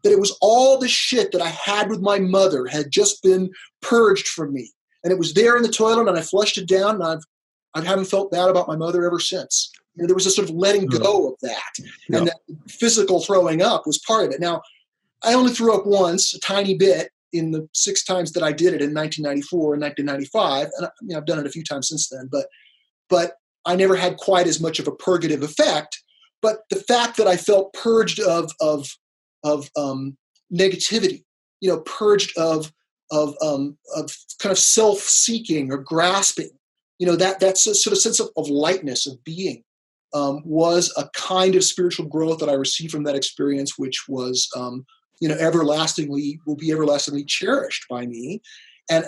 that it was all the shit that I had with my mother had just been purged from me. And it was there in the toilet, and I flushed it down, and I haven't felt bad about my mother ever since. There was a sort of letting go of that. Yeah. And that physical throwing up was part of it. Now, I only threw up once, a tiny bit, in the 6 times that I did it in 1994 and 1995. And I've done it a few times since then, but I never had quite as much of a purgative effect. But the fact that I felt purged of negativity, purged of kind of self-seeking or grasping, that's a sort of sense of lightness, of being, was a kind of spiritual growth that I received from that experience, which was, will be everlastingly cherished by me. And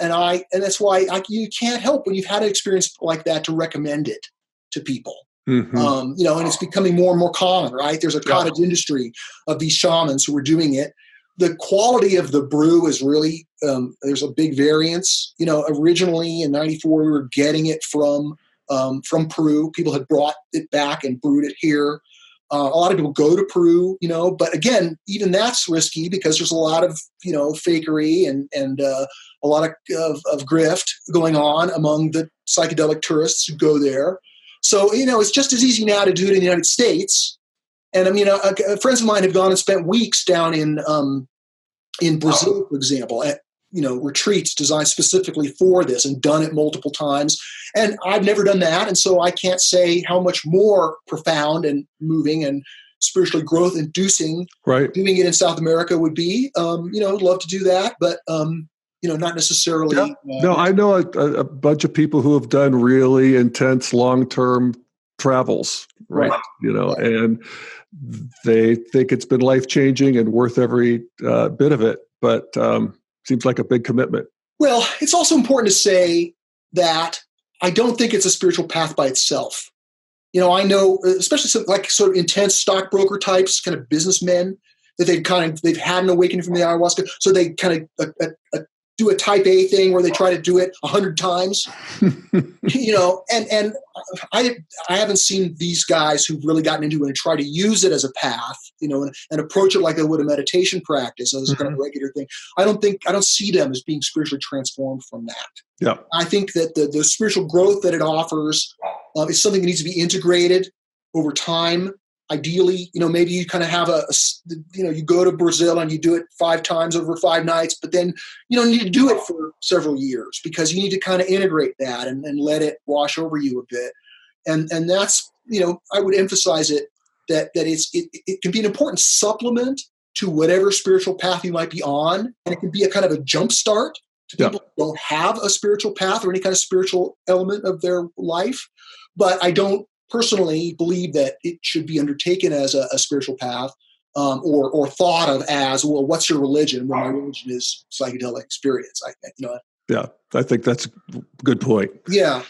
that's why you can't help when you've had an experience like that to recommend it to people. Mm-hmm. And it's becoming more and more common, right? There's a cottage industry of these shamans who are doing it. The quality of the brew is really, there's a big variance. Originally in 94, we were getting it from Peru. People had brought it back and brewed it here. A lot of people go to Peru, but again, even that's risky because there's a lot of, fakery and a lot of grift going on among the psychedelic tourists who go there. So, it's just as easy now to do it in the United States. And I mean, friends of mine have gone and spent weeks down in Brazil, for example, at, retreats designed specifically for this and done it multiple times. And I've never done that. And so I can't say how much more profound and moving and spiritually growth inducing doing it in South America would be. I'd love to do that, but, not necessarily. Yeah. No, I know a bunch of people who have done really intense long-term travels, right? And they think it's been life-changing and worth every bit of it, but seems like a big commitment. Well, it's also important to say that I don't think it's a spiritual path by itself. I know, especially sort of intense stockbroker types, kind of businessmen, that they've had an awakening from the ayahuasca, so they kind of do a type A thing where they try to do it 100 times, and I haven't seen these guys who've really gotten into it and try to use it as a path, and approach it like they would a meditation practice as a kind of regular thing. I don't see them as being spiritually transformed from that. Yeah. I think that the spiritual growth that it offers is something that needs to be integrated over time. Ideally, maybe you kind of have you go to Brazil and you do it 5 times over 5 nights, but then you don't need to do it for several years because you need to kind of integrate that and let it wash over you a bit. And that's, I would emphasize it that it can be an important supplement to whatever spiritual path you might be on. And it can be a kind of a jump start to people who don't have a spiritual path or any kind of spiritual element of their life. But I don't personally believe that it should be undertaken as a spiritual path or thought of as, well, what's your religion? Well, my religion is psychedelic experience. I think, Yeah, I think that's a good point. Yeah.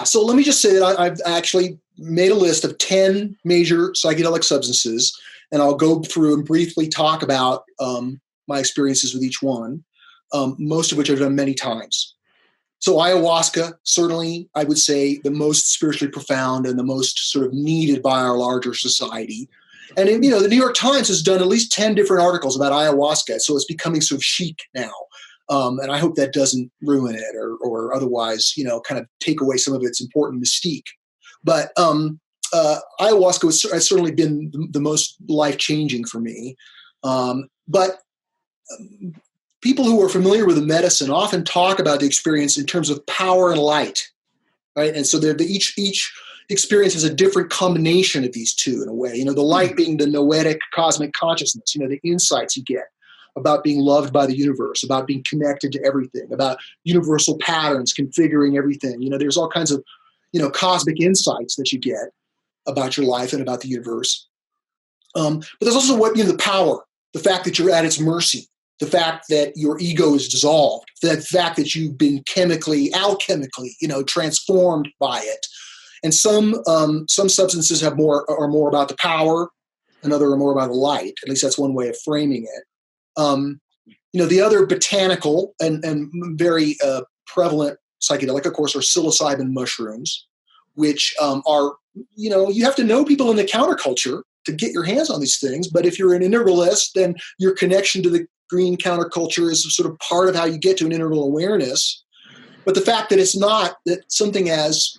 So let me just say that I've actually made a list of 10 major psychedelic substances, and I'll go through and briefly talk about my experiences with each one, most of which I've done many times. So ayahuasca, certainly, I would say the most spiritually profound and the most sort of needed by our larger society. And, the New York Times has done at least 10 different articles about ayahuasca, so it's becoming sort of chic now. And I hope that doesn't ruin it or otherwise, kind of take away some of its important mystique. But ayahuasca has certainly been the most life-changing for me. But people who are familiar with the medicine often talk about the experience in terms of power and light, right? And so each experience has a different combination of these two in a way. The light being the noetic cosmic consciousness, the insights you get about being loved by the universe, about being connected to everything, about universal patterns configuring everything. There's all kinds of, cosmic insights that you get about your life and about the universe. But there's also the power, the fact that you're at its mercy, the fact that your ego is dissolved, the fact that you've been alchemically, transformed by it. And some substances are more about the power, and other are more about the light. At least that's one way of framing it. The other botanical and very prevalent psychedelic, of course, are psilocybin mushrooms, which are, you have to know people in the counterculture to get your hands on these things. But if you're an integralist, then your connection to the green counterculture is sort of part of how you get to an integral awareness. But the fact that it's not that something as,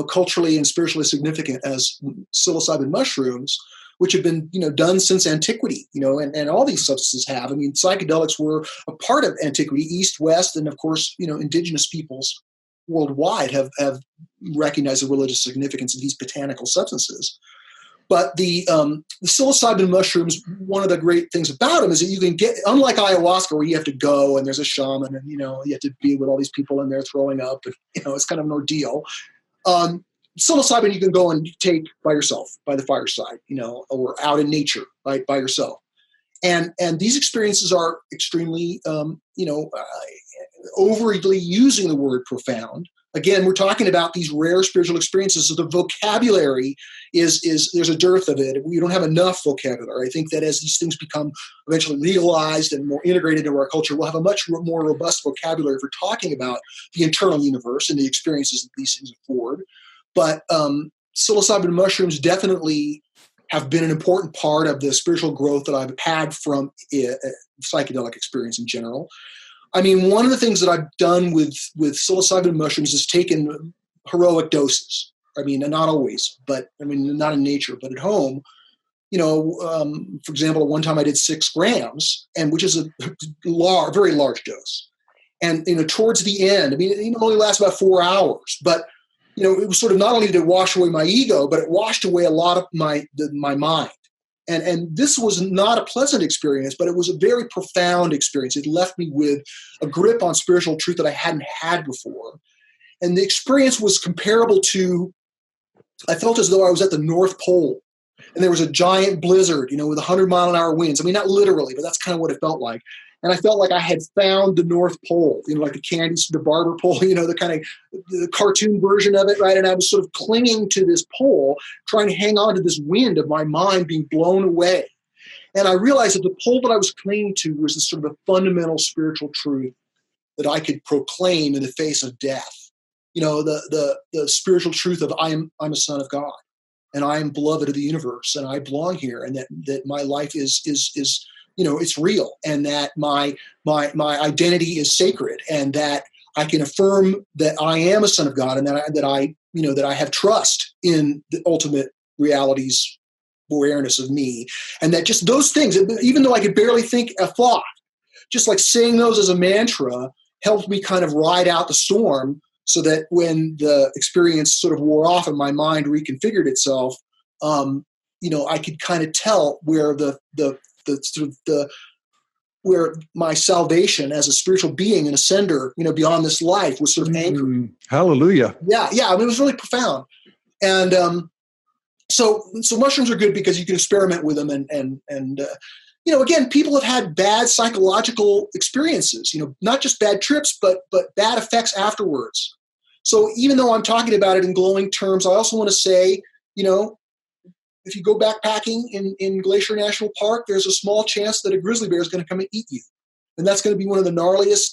culturally and spiritually significant as psilocybin mushrooms, which have been, done since antiquity, and all these substances have. I mean, psychedelics were a part of antiquity, East, West, and of course, indigenous peoples worldwide have recognized the religious significance of these botanical substances. But the psilocybin mushrooms, one of the great things about them is that you can get, unlike ayahuasca, where you have to go and there's a shaman and, you have to be with all these people and they're throwing up and, it's kind of an ordeal. Psilocybin you can go and take by yourself, by the fireside, or out in nature, right, by yourself. And these experiences are extremely, overly using the word profound. Again, we're talking about these rare spiritual experiences. So the vocabulary is there's a dearth of it. We don't have enough vocabulary. I think that as these things become eventually legalized and more integrated into our culture, we'll have a much more robust vocabulary for talking about the internal universe and the experiences that these things afford. But psilocybin mushrooms definitely have been an important part of the spiritual growth that I've had from psychedelic experience in general. I mean, one of the things that I've done with psilocybin mushrooms is taken heroic doses. I mean, not always, but I mean, not in nature, but at home. For example, at one time I did 6 grams, and which is a very large dose. And towards the end, I mean, it only lasts about 4 hours, but it was sort of, not only did it wash away my ego, but it washed away a lot of my mind. And this was not a pleasant experience, but it was a very profound experience. It left me with a grip on spiritual truth that I hadn't had before. And the experience was comparable to, I felt as though I was at the North Pole and there was a giant blizzard, with 100-mile-an-hour winds. I mean, not literally, but that's kind of what it felt like. And I felt like I had found the North Pole, like the barber pole, the kind of the cartoon version of it, right? And I was sort of clinging to this pole, trying to hang on to this wind of my mind being blown away. And I realized that the pole that I was clinging to was this sort of a fundamental spiritual truth that I could proclaim in the face of death. The spiritual truth of I'm a son of God, and I am beloved of the universe, and I belong here, and that my life is it's real, and that my identity is sacred, and that I can affirm that I am a son of God, and that I have trust in the ultimate reality's awareness of me, and that just those things, even though I could barely think a thought, just like saying those as a mantra helped me kind of ride out the storm, so that when the experience sort of wore off and my mind reconfigured itself, I could kind of tell where where my salvation as a spiritual being and ascender, beyond this life was sort of anchored. Hallelujah. Yeah. I mean, it was really profound. And so mushrooms are good because you can experiment with them, and again, people have had bad psychological experiences, not just bad trips, but bad effects afterwards. So even though I'm talking about it in glowing terms, I also want to say, if you go backpacking in Glacier National Park, there's a small chance that a grizzly bear is going to come and eat you. And that's going to be one of the gnarliest,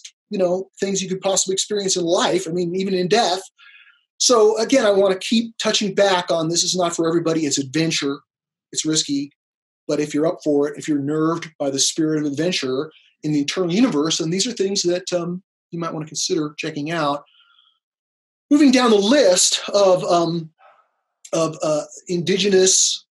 things you could possibly experience in life. I mean, even in death. So again, I want to keep touching back on, this is not for everybody. It's adventure. It's risky. But if you're up for it, if you're nerved by the spirit of adventure in the eternal universe, then these are things that you might want to consider checking out. Moving down the list of indigenous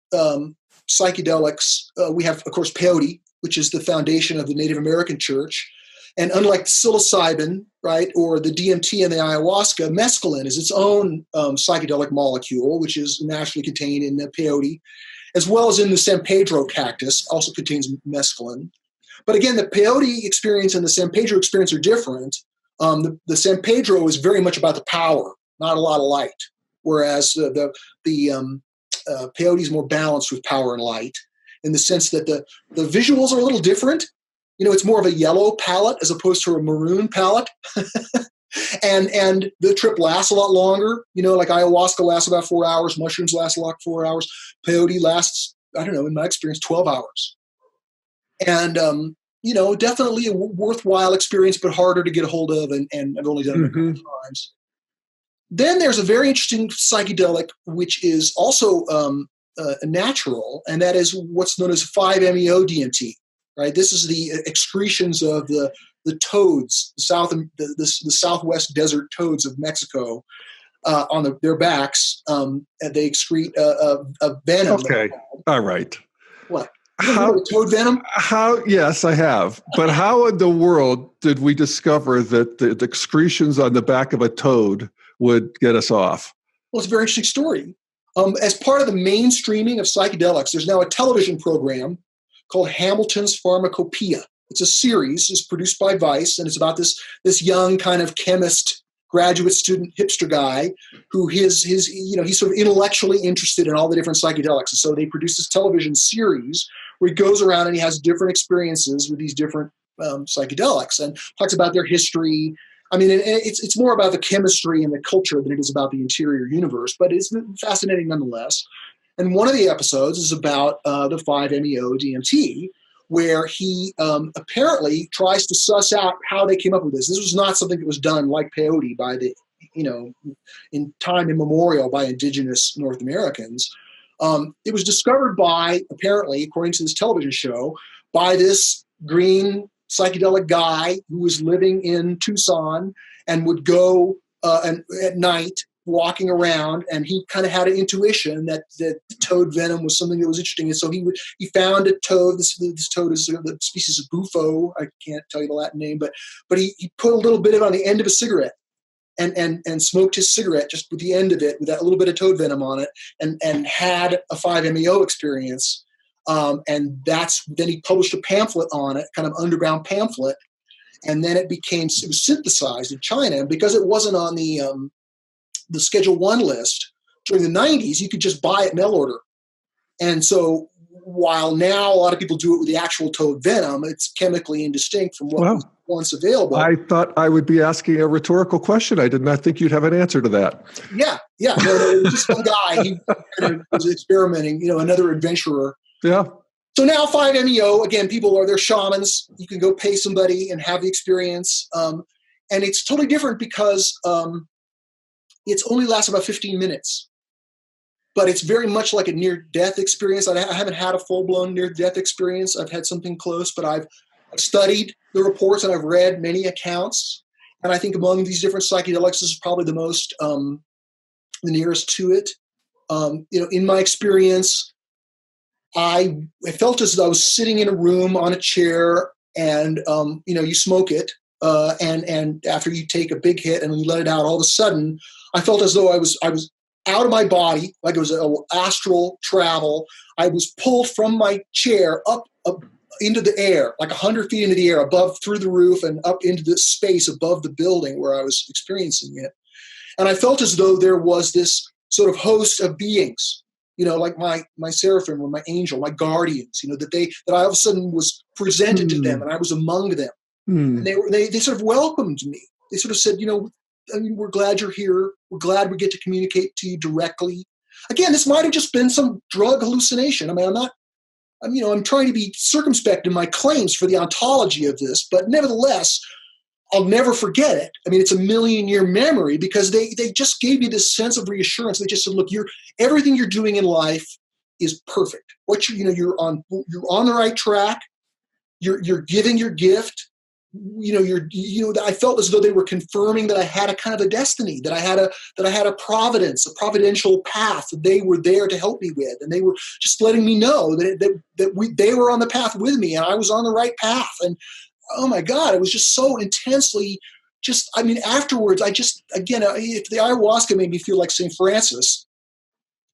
psychedelics, we have, of course, peyote, which is the foundation of the Native American church. And unlike psilocybin, right, or the DMT and the ayahuasca, mescaline is its own psychedelic molecule, which is naturally contained in the peyote, as well as in the San Pedro cactus, also contains mescaline. But again, the peyote experience and the San Pedro experience are different. The San Pedro is very much about the power, not a lot of light, whereas the peyote is more balanced with power and light, in the sense that the visuals are a little different. It's more of a yellow palette as opposed to a maroon palette. and the trip lasts a lot longer. Like ayahuasca lasts about 4 hours, mushrooms last about 4 hours, peyote lasts, I don't know, in my experience, 12 hours. And definitely a worthwhile experience, but harder to get a hold of, and I've only done it a couple of times. Then there's a very interesting psychedelic, which is also natural, and that is what's known as 5-MeO-DMT. Right, this is the excretions of the toads, the southwest desert toads of Mexico, on their backs. And they excrete a venom. Okay, all right. What? Toad venom? Yes, I have. But how in the world did we discover that the excretions on the back of a toad would get us off? Well, it's a very interesting story. As part of the mainstreaming of psychedelics, there's now a television program called Hamilton's Pharmacopoeia. It's a series. It's produced by Vice, and it's about this young kind of chemist, graduate student, hipster guy who he's sort of intellectually interested in all the different psychedelics. And so they produce this television series where he goes around and he has different experiences with these different psychedelics and talks about their history. I mean, it's more about the chemistry and the culture than it is about the interior universe, but it's fascinating nonetheless. And one of the episodes is about the 5-MeO-DMT, where he apparently tries to suss out how they came up with this. This was not something that was done like peyote by the in time immemorial by indigenous North Americans. It was discovered by, apparently, according to this television show, by this green psychedelic guy who was living in Tucson and would go and at night walking around, and he kind of had an intuition that toad venom was something that was interesting. And so he found a toad. This toad is the species of bufo. I can't tell you the Latin name, but he put a little bit of it on the end of a cigarette and smoked his cigarette just with the end of it with that little bit of toad venom on it, and had a 5-MeO experience. And then he published a pamphlet on it, kind of underground pamphlet. And then it was synthesized in China. And because it wasn't on the Schedule 1 list during the 90s, you could just buy it mail order. And so while now a lot of people do it with the actual toad venom, it's chemically indistinct from what was once available. I thought I would be asking a rhetorical question. I did not think you'd have an answer to that. Yeah. No, it was just one guy. He kind of was experimenting, another adventurer. Yeah. So now 5-MeO, again, they're shamans. You can go pay somebody and have the experience. And it's totally different because it's only lasts about 15 minutes. But it's very much like a near-death experience. I haven't had a full-blown near-death experience. I've had something close, but I've studied the reports and I've read many accounts. And I think among these different psychedelics, this is probably the most, the nearest to it. In my experience, I felt as though I was sitting in a room on a chair, and you smoke it, and after you take a big hit and you let it out, all of a sudden, I felt as though I was out of my body, like it was an astral travel. I was pulled from my chair up into the air, like 100 feet into the air, through the roof and up into the space above the building where I was experiencing it. And I felt as though there was this sort of host of beings, like my seraphim or my angel, my guardians, that I all of a sudden was presented to them and I was among them. And they sort of welcomed me. They sort of said, we're glad you're here. We're glad we get to communicate to you directly. Again, this might have just been some drug hallucination. I'm trying to be circumspect in my claims for the ontology of this, but nevertheless, I'll never forget it. It's a million-year memory because they just gave me this sense of reassurance. They just said, look, everything you're doing in life is perfect. You're on the right track. You're giving your gift. I felt as though they were confirming that I had a kind of a destiny, that I had a providence, a providential path that they were there to help me with, and they were just letting me know that they were on the path with me, and I was on the right path. And oh my God, it was just so intensely. Afterwards, if the ayahuasca made me feel like St. Francis,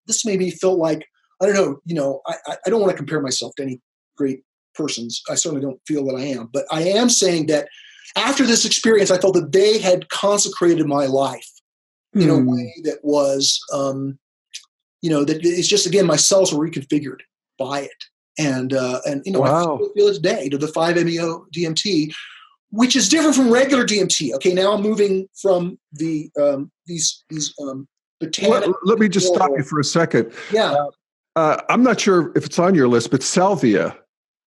this made me feel like I don't know. I don't want to compare myself to any great persons. I certainly don't feel that I am, but I am saying that after this experience, I felt that they had consecrated my life in a way that was, that it's just, again, my cells were reconfigured by it. And Wow. I feel it today to the 5-MeO DMT, which is different from regular DMT. Okay. Now I'm moving from these botanical. Let me just stop you for a second. Yeah. I'm not sure if it's on your list, but salvia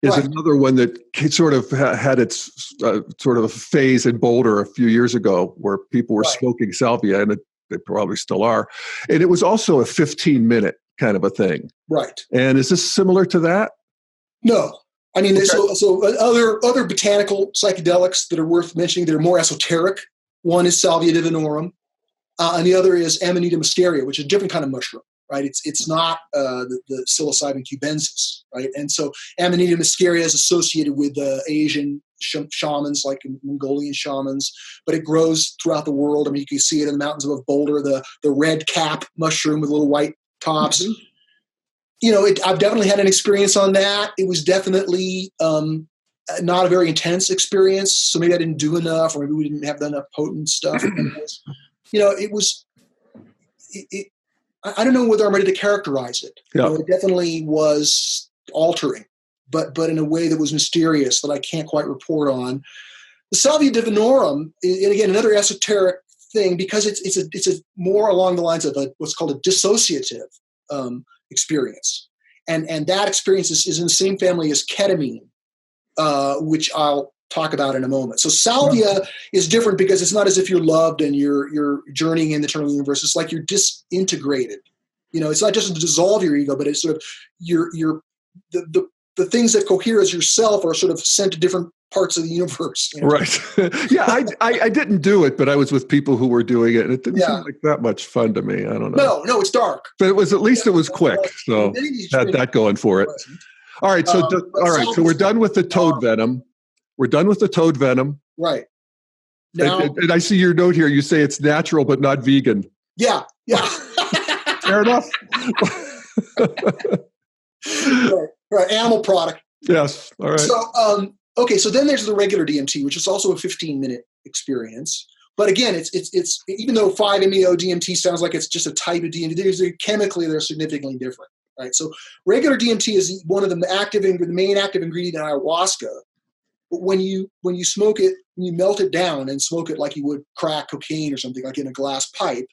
is another one that sort of had its sort of phase in Boulder a few years ago where people were smoking salvia, and they probably still are. And it was also a 15-minute kind of a thing. Right. And is this similar to that? No. So other botanical psychedelics that are worth mentioning that are more esoteric. One is Salvia divinorum, and the other is Amanita muscaria, which is a different kind of mushroom. Right, it's not the psilocybin cubensis, right? And so Amanita muscaria is associated with Asian shamans, like Mongolian shamans, but it grows throughout the world. You can see it in the mountains above Boulder, the red cap mushroom with little white tops. Mm-hmm. I've definitely had an experience on that. It was definitely not a very intense experience, so maybe I didn't do enough, or maybe we didn't have enough potent stuff. I don't know whether I'm ready to characterize it. Yeah. It definitely was altering, but in a way that was mysterious that I can't quite report on. The Salvia divinorum, and again, another esoteric thing, because it's a more along the lines of what's called a dissociative experience. And that experience is in the same family as ketamine, which I'll talk about in a moment. So salvia is different because it's not as if you're loved and you're journeying in the eternal universe. It's like you're disintegrated. It's not just to dissolve your ego, but it's sort of the things that cohere as yourself are sort of sent to different parts of the universe. Right. Yeah, I didn't do it, but I was with people who were doing it, and it didn't seem like that much fun to me. I don't know. No, it's dark. But it was at least it was quick, so had that going for it. All right, so so we're done with the toad venom. We're done with the toad venom. Right. Now, and I see your note here. You say it's natural but not vegan. Yeah. Fair enough. Right. Animal product. Yes. All right. So, so then there's the regular DMT, which is also a 15-minute experience. But again, it's even though 5-MeO DMT sounds like it's just a type of DMT, chemically they're significantly different. Right. So regular DMT is one of the main active ingredient in ayahuasca. But when you smoke it, when you melt it down and smoke it like you would crack cocaine or something, like in a glass pipe,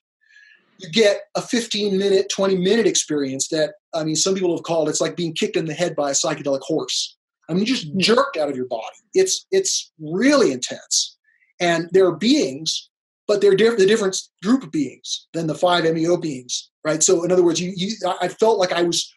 you get a 15-minute, 20-minute experience that, some people have called, it's like being kicked in the head by a psychedelic horse. Just jerked out of your body. It's really intense. And there are beings, but they're the different group of beings than the 5-MeO beings, right? So in other words, I felt like I was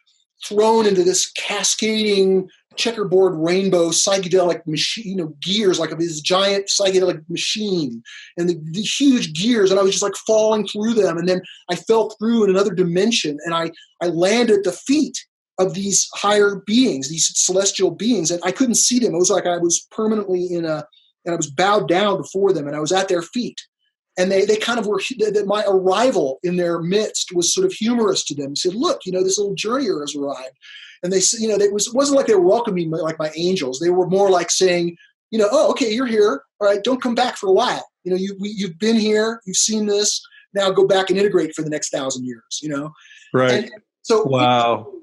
thrown into this cascading checkerboard rainbow psychedelic machine, gears, like of this giant psychedelic machine, and the huge gears, and I was just like falling through them, and then I fell through in another dimension, and I landed at the feet of these higher beings, these celestial beings, and I couldn't see them. It was like I was permanently and I was bowed down before them, and I was at their feet. And they kind of were, that my arrival in their midst was sort of humorous to them. He said, look, this little journeyer has arrived. And they said, it wasn't like they were welcoming me like my angels. They were more like saying, oh, okay, you're here. All right, don't come back for a while. You've been here, you've seen this. Now go back and integrate for the next 1,000 years, Right. And so, wow.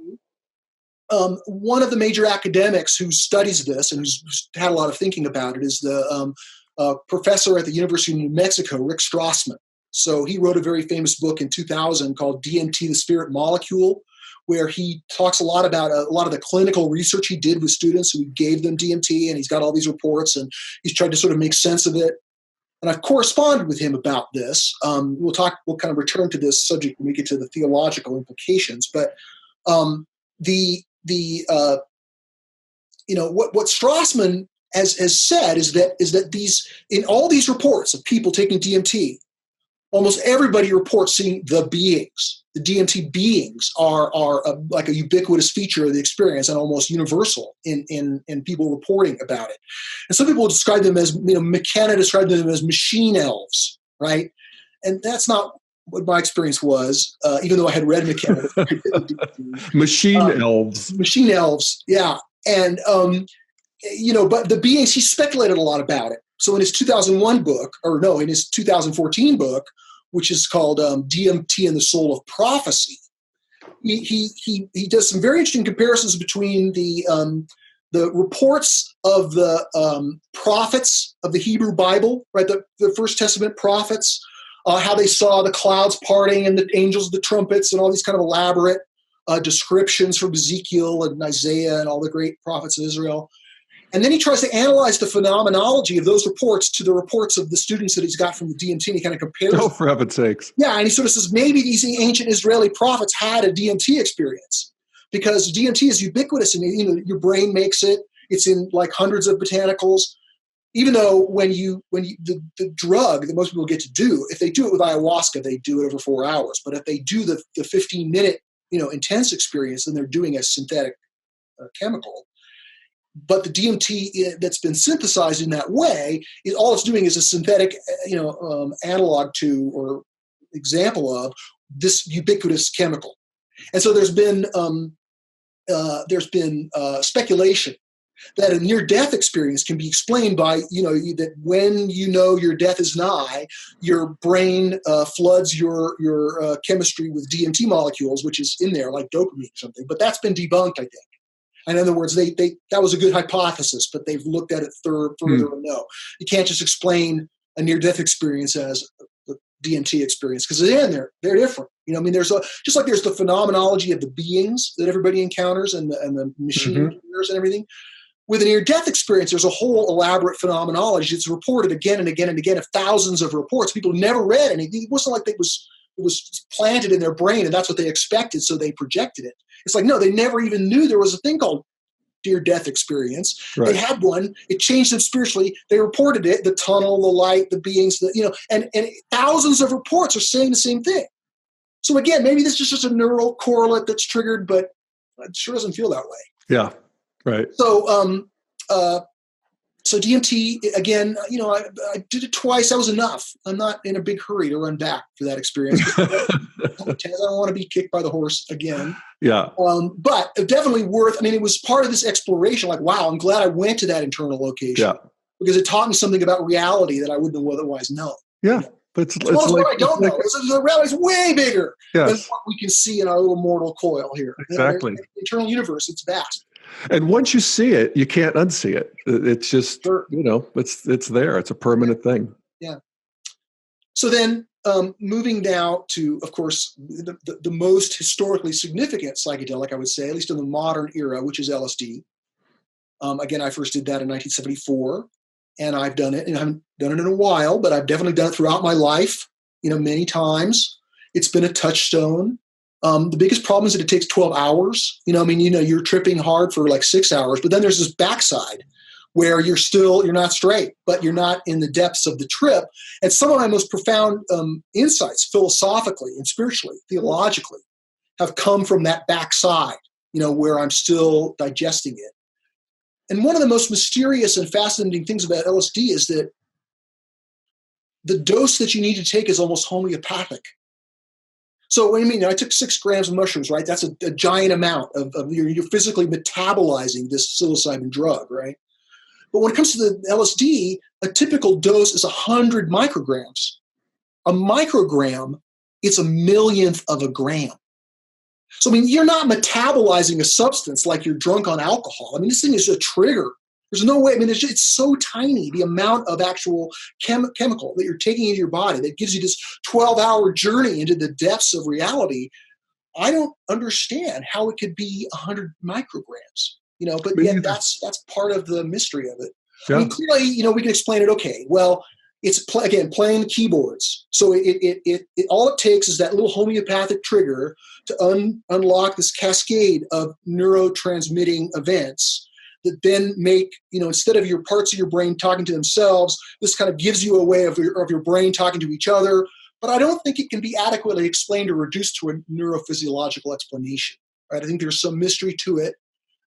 One of the major academics who studies this and who's had a lot of thinking about it is the professor at the University of New Mexico, Rick Strassman. So he wrote a very famous book in 2000 called DMT, the Spirit Molecule, where he talks a lot about a lot of the clinical research he did with students who gave them DMT, and he's got all these reports, and he's tried to sort of make sense of it. And I've corresponded with him about this. We'll kind of return to this subject when we get to the theological implications. But what Strassman has said is that these, in all these reports of people taking DMT, almost everybody reports seeing the beings. The DMT beings are like a ubiquitous feature of the experience and almost universal in people reporting about it. And some people describe them as, McKenna described them as machine elves, right? And that's not what my experience was, even though I had read McKenna. Machine elves. Machine elves, yeah. And, but the beings, he speculated a lot about it. So in his 2014 book, which is called DMT and the Soul of Prophecy, he does some very interesting comparisons between the reports of the prophets of the Hebrew Bible, right? The First Testament prophets, how they saw the clouds parting and the angels of the trumpets and all these kind of elaborate descriptions from Ezekiel and Isaiah and all the great prophets of Israel. And then he tries to analyze the phenomenology of those reports to the reports of the students that he's got from the DMT, and he kind of compares. Oh, for heaven's sakes. Yeah, and he sort of says maybe these ancient Israeli prophets had a DMT experience because DMT is ubiquitous, and your brain makes it. It's in like hundreds of botanicals. Even though when the drug that most people get to do, if they do it with ayahuasca, they do it over 4 hours. But if they do the 15-minute intense experience, then they're doing a synthetic chemical. But the DMT that's been synthesized in that way, all it's doing is a synthetic, analog to or example of this ubiquitous chemical. And so there's been speculation that a near-death experience can be explained by, that when your death is nigh, your brain floods your chemistry with DMT molecules, which is in there like dopamine or something. But that's been debunked, I think. And in other words, that was a good hypothesis, but they've looked at it further and no. You can't just explain a near-death experience as a DMT experience because they're different. There's just like there's the phenomenology of the beings that everybody encounters and the machine and everything. With an near-death experience, there's a whole elaborate phenomenology. It's reported again and again and again of thousands of reports. People never read anything. It wasn't like it was planted in their brain and that's what they expected, so they projected it. It's like, no, they never even knew there was a thing called near-death experience. Right. They had one. It changed them spiritually. They reported it, the tunnel, the light, the beings, and thousands of reports are saying the same thing. So again, maybe this is just a neural correlate that's triggered, but it sure doesn't feel that way. Yeah. Right. So, so DMT again. I did it twice. That was enough. I'm not in a big hurry to run back for that experience. I don't want to be kicked by the horse again. Yeah. But definitely worth. I mean, it was part of this exploration. Like, wow, I'm glad I went to that internal location. Yeah. Because it taught me something about reality that I wouldn't have otherwise known. Yeah. But it's like, what I don't know. The reality is way bigger than what we can see in our little mortal coil here. Exactly. The internal universe, it's vast. And once you see it, you can't unsee it. It's just, it's there. It's a permanent thing. Yeah. So then moving now to, of course, the most historically significant psychedelic, I would say, at least in the modern era, which is LSD. Again, I first did that in 1974, and I've done it, and I haven't done it in a while, but I've definitely done it throughout my life, many times. It's been a touchstone. The biggest problem is that it takes 12 hours. You're tripping hard for like 6 hours, but then there's this backside where you're not straight, but you're not in the depths of the trip. And some of my most profound insights, philosophically and spiritually, theologically, have come from that backside, where I'm still digesting it. And one of the most mysterious and fascinating things about LSD is that the dose that you need to take is almost homeopathic. So I took 6 grams of mushrooms, right? That's a giant amount of you're physically metabolizing this psilocybin drug, right? But when it comes to the LSD, a typical dose is 100 micrograms. A microgram, it's a millionth of a gram. So, you're not metabolizing a substance like you're drunk on alcohol. This thing is a trigger. There's no way. It's so tiny, the amount of actual chemical that you're taking into your body that gives you this 12-hour journey into the depths of reality. I don't understand how it could be 100 micrograms, but yet that's part of the mystery of it. Yeah. Clearly, we can explain it. Okay, well, it's playing keyboards. So it all it takes is that little homeopathic trigger to unlock this cascade of neurotransmitting events that then make, instead of your parts of your brain talking to themselves, this kind of gives you a way of your brain talking to each other. But I don't think it can be adequately explained or reduced to a neurophysiological explanation. Right? I think there's some mystery to it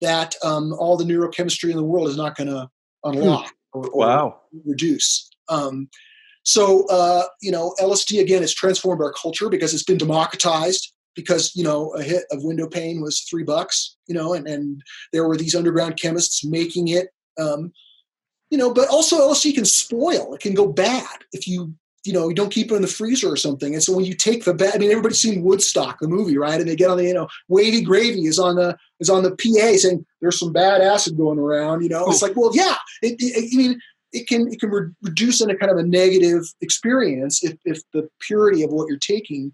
that all the neurochemistry in the world is not going to unlock or reduce. So LSD, again, has transformed our culture because it's been democratized. Because, a hit of window pane was $3, and there were these underground chemists making it, but also LSD can spoil. It can go bad if you don't keep it in the freezer or something. And so when you take the bad, everybody's seen Woodstock, the movie, right? And they get on the, Wavy Gravy is on the PA saying there's some bad acid going around, It's like, well, yeah, it can reduce in a kind of a negative experience if the purity of what you're taking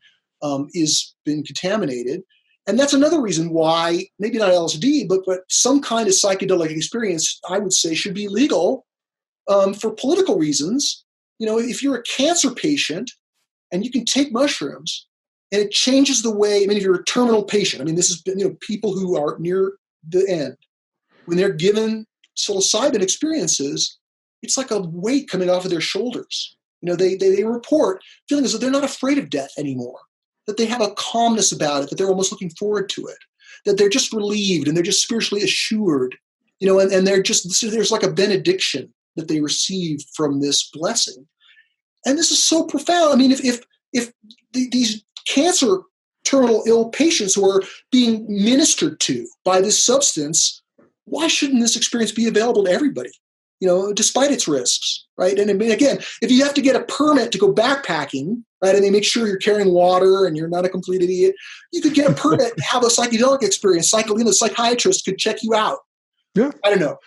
is been contaminated. And that's another reason why, maybe not LSD, but some kind of psychedelic experience, I would say, should be legal for political reasons. If you're a cancer patient and you can take mushrooms and it changes the way, if you're a terminal patient, this is, people who are near the end, when they're given psilocybin experiences, it's like a weight coming off of their shoulders. They report feeling as though they're not afraid of death anymore. That they have a calmness about it, that they're almost looking forward to it, that they're just relieved and they're just spiritually assured, and they're just, there's like a benediction that they receive from this blessing. And this is so profound. If these cancer terminal ill patients who are being ministered to by this substance, why shouldn't this experience be available to everybody? Despite its risks, right? And again, if you have to get a permit to go backpacking, right, and they make sure you're carrying water and you're not a complete idiot, you could get a permit and have a psychedelic experience. The psychiatrist could check you out. Yeah, I don't know.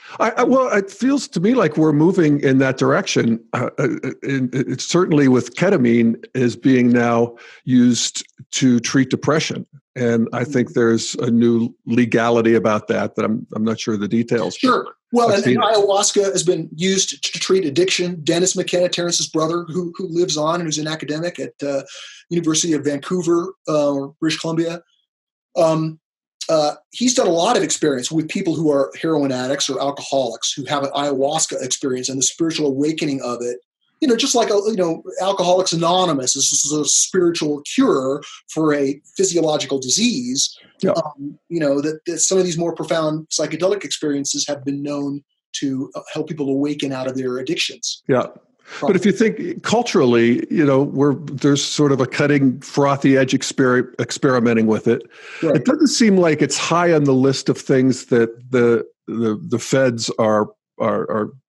Well, it feels to me like we're moving in that direction. It's certainly with ketamine is being now used to treat depression, and I think there's a new legality about that I'm not sure the details. Sure. Well, I've and seen it. ayahuasca has been used to treat addiction. Dennis McKenna, Terrence's brother, who lives on and who's an academic at University of Vancouver, British Columbia, he's done a lot of experience with people who are heroin addicts or alcoholics who have an ayahuasca experience and the spiritual awakening of it. Just like, Alcoholics Anonymous is a spiritual cure for a physiological disease. Yeah. That some of these more profound psychedelic experiences have been known to help people awaken out of their addictions. Yeah. But if you think culturally, there's sort of a cutting, frothy edge experimenting with it. Right. It doesn't seem like it's high on the list of things that the feds are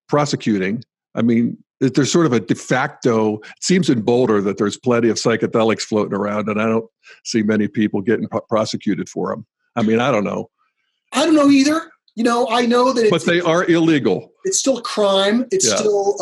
prosecuting. I mean, there's sort of a de facto, it seems in Boulder that there's plenty of psychedelics floating around, and I don't see many people getting prosecuted for them. I mean, I don't know. I don't know either. I know that but they are illegal. It's still a crime. It's still,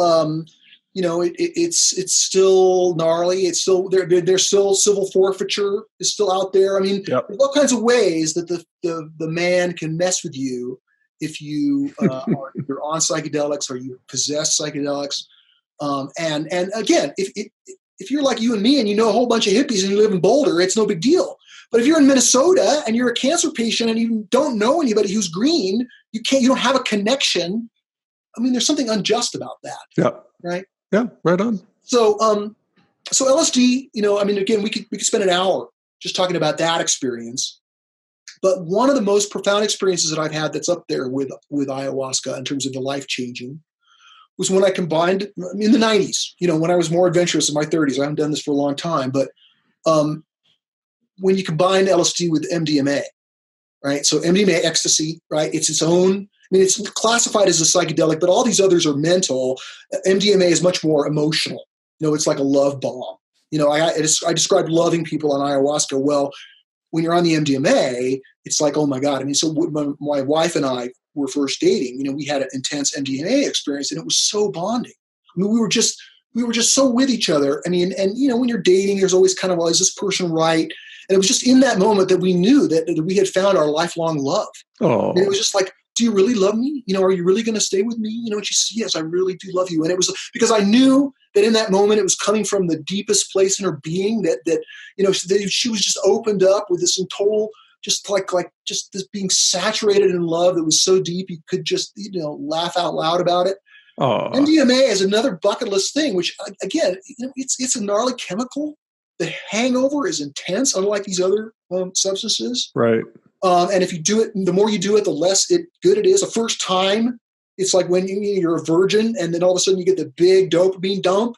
it's still gnarly. It's still, there's still civil forfeiture is still out there. I mean, there's all kinds of ways that the man can mess with you if you if you're on psychedelics or you possess psychedelics. And again, if you're like you and me and you know a whole bunch of hippies and you live in Boulder, it's no big deal. But if you're in Minnesota and you're a cancer patient and you don't know anybody who's green, you don't have a connection. I mean, there's something unjust about that. Yeah. Right. Yeah. Right on. So LSD, again, we could spend an hour just talking about that experience. But one of the most profound experiences that I've had that's up there with ayahuasca in terms of the life-changing was when I combined in the 90s, when I was more adventurous in my 30s. I haven't done this for a long time, but when you combine LSD with MDMA, right? So MDMA, ecstasy, right? It's its own, it's classified as a psychedelic, but all these others are mental. MDMA is much more emotional. It's like a love bomb. I described loving people on ayahuasca. Well, when you're on the MDMA, it's like, oh my God. So when my wife and I were first dating, we had an intense MDMA experience and it was so bonding. We were just so with each other. And when you're dating, there's always kind of, well, is this person right? And it was just in that moment that we knew that we had found our lifelong love. Oh. And it was just like, do you really love me? Are you really going to stay with me? And she said, yes, I really do love you. And it was because I knew that in that moment, it was coming from the deepest place in her being that she was just opened up with this total, just like just this being saturated in love that was so deep, you could just, laugh out loud about it. Oh. MDMA is another bucket list thing, which again, it's a gnarly chemical. The hangover is intense, unlike these other substances. Right. And if you do it, the more you do it, the less good it is. The first time, it's like when you're a virgin and then all of a sudden you get the big dopamine dump.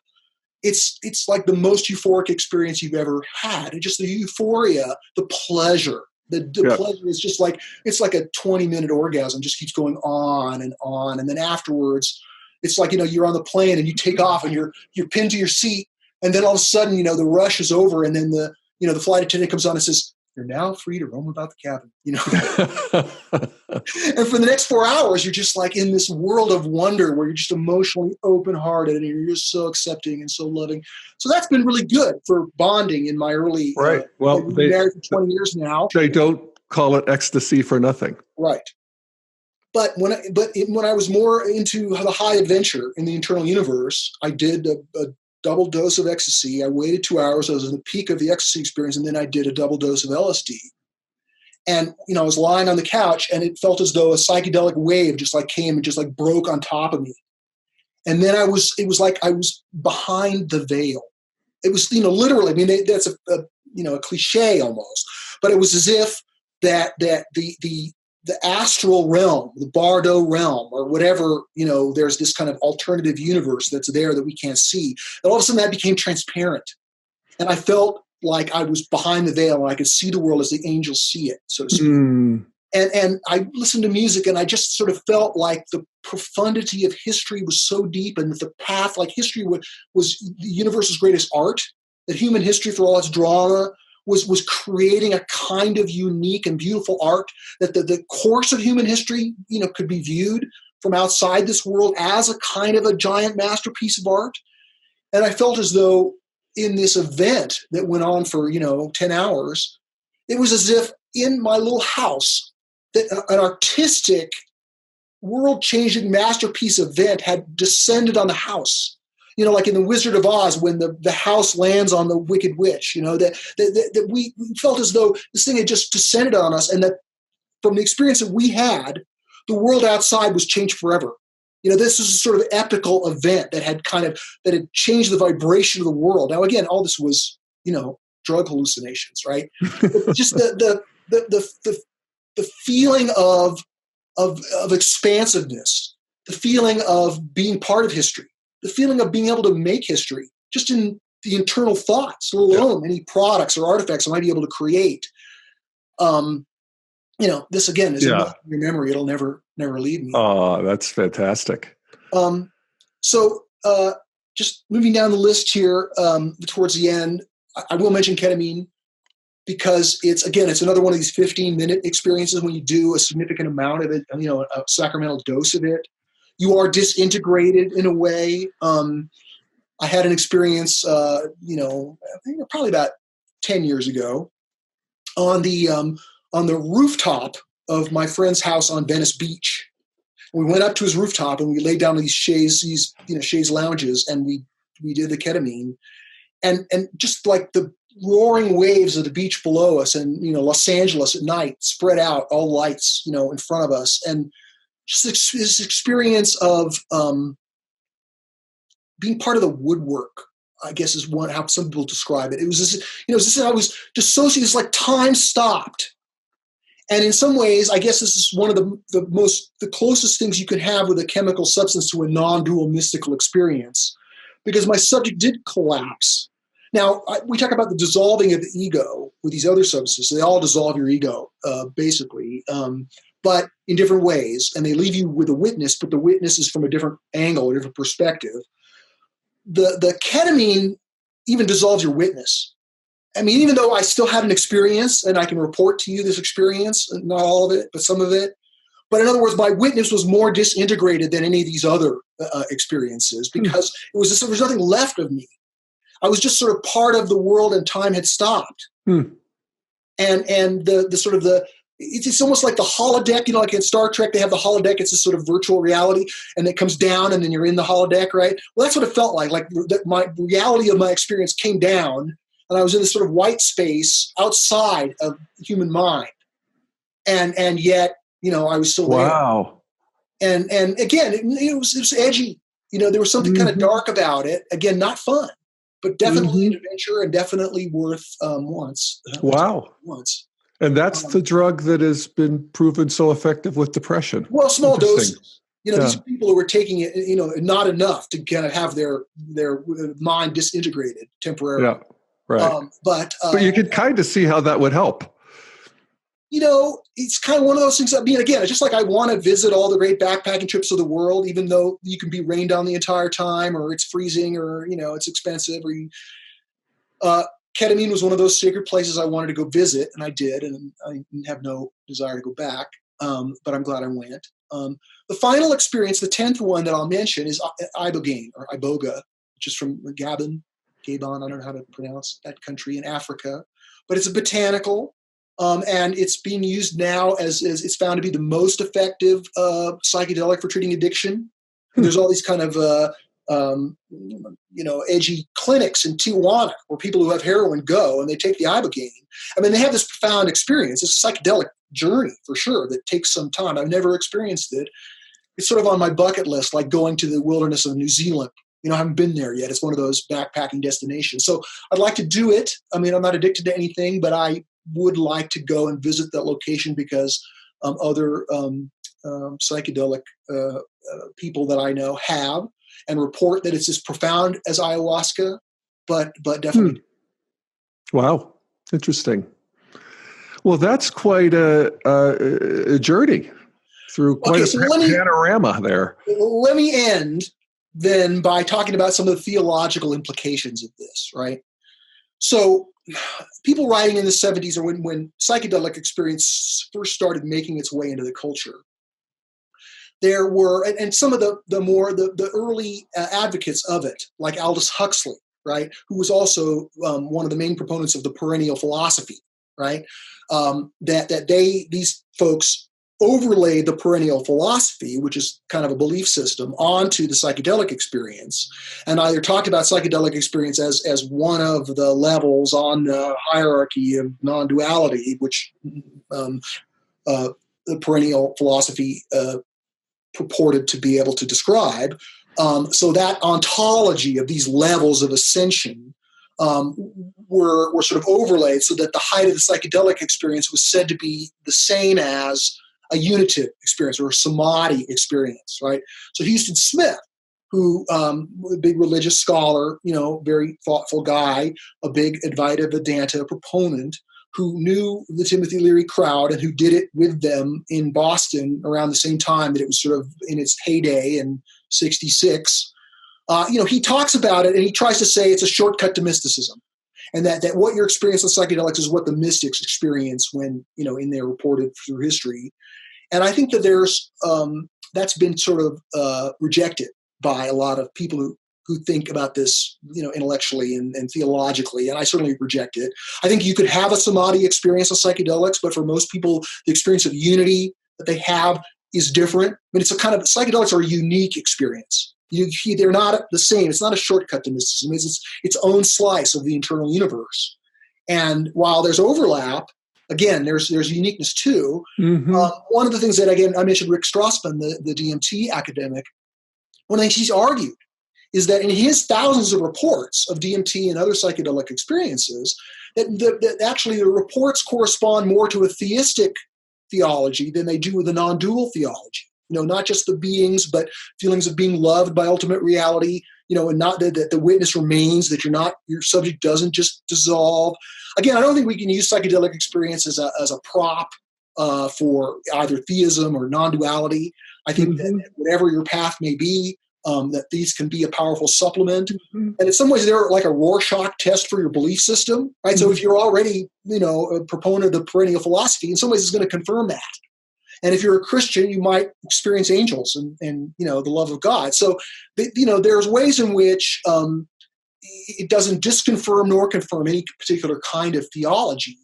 It's like the most euphoric experience you've ever had. And just the euphoria, the pleasure. The pleasure is just like, it's like a 20-minute orgasm, just keeps going on. And then afterwards, it's like, you're on the plane and you take off and you're pinned to your seat. And then all of a sudden, the rush is over. And then the flight attendant comes on and says, you're now free to roam about the cabin, And for the next 4 hours, you're just like in this world of wonder where you're just emotionally open-hearted and you're just so accepting and so loving. So that's been really good for bonding in my early, right. Well, we've been married for 20 years now. They don't call it ecstasy for nothing. Right. But when I was more into the high adventure in the internal universe, I did a double dose of ecstasy. I waited 2 hours. I was in the peak of the ecstasy experience, and then I did a double dose of LSD. And, I was lying on the couch, and it felt as though a psychedelic wave just like came and just like broke on top of me. And then it was like I was behind the veil. It was, literally, that's a cliche almost, but it was as if that the astral realm, the Bardo realm, or whatever, there's this kind of alternative universe that's there that we can't see. And all of a sudden that became transparent. And I felt like I was behind the veil and I could see the world as the angels see it, so to speak. Mm. And I listened to music and I just sort of felt like the profundity of history was so deep and that the path, like history was the universe's greatest art, that human history for all its drama was creating a kind of unique and beautiful art, that the course of human history, could be viewed from outside this world as a kind of a giant masterpiece of art. And I felt as though in this event that went on for, 10 hours, it was as if in my little house that an artistic world-changing masterpiece event had descended on the house. Like in The Wizard of Oz, when the house lands on the Wicked Witch, that we felt as though this thing had just descended on us, and that from the experience that we had, the world outside was changed forever. This is a sort of epical event that had changed the vibration of the world. Now, again, all this was, drug hallucinations, right? But just the feeling of expansiveness, the feeling of being part of history, the feeling of being able to make history, just in the internal thoughts, let alone any products or artifacts I might be able to create. This again is in your memory; it'll never leave me. Oh, that's fantastic. So just moving down the list here towards the end, I will mention ketamine because it's another one of these 15-minute experiences when you do a significant amount of it, a sacramental dose of it. You are disintegrated in a way. I had an experience, I think probably about 10 years ago on the rooftop of my friend's house on Venice Beach. We went up to his rooftop and we laid down these chaise lounges, and we did the ketamine, and just like the roaring waves of the beach below us, and Los Angeles at night spread out, all lights in front of us, and just this experience of being part of the woodwork, I guess is how some people describe it. It was this, I was dissociated. It's like time stopped. And in some ways, I guess this is one of the closest things you can have with a chemical substance to a non-dual mystical experience, because my subject did collapse. Now, we talk about the dissolving of the ego with these other substances. They all dissolve your ego, basically, but in different ways. And they leave you with a witness, but the witness is from a different angle, a different perspective. The ketamine even dissolves your witness. I mean, even though I still had an experience and I can report to you this experience, not all of it, but some of it. But in other words, my witness was more disintegrated than any of these other experiences, because there was nothing left of me. I was just sort of part of the world, and time had stopped. And it's almost like the holodeck, like in Star Trek, they have the holodeck. It's this sort of virtual reality, and it comes down, and then you're in the holodeck, right? Well, that's what it felt like my reality of my experience came down, and I was in this sort of white space outside of human mind. And yet, I was still there. Wow. And again, it was edgy. There was something kind of dark about it. Again, not fun, but definitely an adventure, and definitely worth once. Once. And that's the drug that has been proven so effective with depression. Well, small doses. These people who were taking it, not enough to kind of have their mind disintegrated temporarily. Yeah, right. But you could kind of see how that would help. It's kind of one of those things. Again, it's just like I want to visit all the great backpacking trips of the world, even though you can be rained down the entire time, or it's freezing, or it's expensive, or ketamine was one of those sacred places I wanted to go visit, and I did, and I have no desire to go back, but I'm glad I went. The final experience, the 10th one that I'll mention, is ibogaine, or iboga, which is from Gabon, I don't know how to pronounce that country in Africa, but it's a botanical, and it's being used now as it's found to be the most effective psychedelic for treating addiction. There's all these kind of edgy clinics in Tijuana where people who have heroin go and they take the ibogaine. They have this profound experience. It's a psychedelic journey for sure that takes some time. I've never experienced it. It's sort of on my bucket list, like going to the wilderness of New Zealand. I haven't been there yet. It's one of those backpacking destinations. So I'd like to do it. I'm not addicted to anything, but I would like to go and visit that location because other psychedelic people that I know have, and report that it's as profound as ayahuasca, but definitely. Wow. Interesting. Well, that's quite a journey through quite a panorama there. Let me end then by talking about some of the theological implications of this, right? So people writing in the 70s, or when psychedelic experience first started making its way into the culture, there were, and some of the early advocates of it, like Aldous Huxley, right, who was also one of the main proponents of the perennial philosophy, right, these folks overlaid the perennial philosophy, which is kind of a belief system, onto the psychedelic experience, and either talked about psychedelic experience as one of the levels on the hierarchy of non-duality, which the perennial philosophy purported to be able to describe. So that ontology of these levels of ascension were sort of overlaid so that the height of the psychedelic experience was said to be the same as a unitive experience or a samadhi experience, right? So Houston Smith, who a big religious scholar, very thoughtful guy, a big Advaita Vedanta proponent, who knew the Timothy Leary crowd and who did it with them in Boston around the same time that it was sort of in its heyday in '66. He talks about it and he tries to say it's a shortcut to mysticism, and that what you're experiencing with psychedelics is what the mystics experience when, in their reported through history. And I think that there's that's been sort of rejected by a lot of people who think about this, intellectually and theologically, and I certainly reject it. I think you could have a samadhi experience of psychedelics, but for most people, the experience of unity that they have is different. I mean, psychedelics are a unique experience. They're not the same. It's not a shortcut to mysticism. It's its own slice of the internal universe. And while there's overlap, again, there's uniqueness too. Mm-hmm. One of the things that, again, I mentioned Rick Strassman, the DMT academic, one of the things he's argued is that in his thousands of reports of DMT and other psychedelic experiences, that actually the reports correspond more to a theistic theology than they do with a non-dual theology. Not just the beings, but feelings of being loved by ultimate reality, and not that the witness remains, that your subject doesn't just dissolve. Again, I don't think we can use psychedelic experience as a prop for either theism or non-duality. I think that whatever your path may be, that these can be a powerful supplement. Mm-hmm. And in some ways, they're like a Rorschach test for your belief system, right? Mm-hmm. So if you're already, a proponent of perennial philosophy, in some ways it's going to confirm that. And if you're a Christian, you might experience angels and the love of God. So, there's ways in which it doesn't disconfirm nor confirm any particular kind of theology.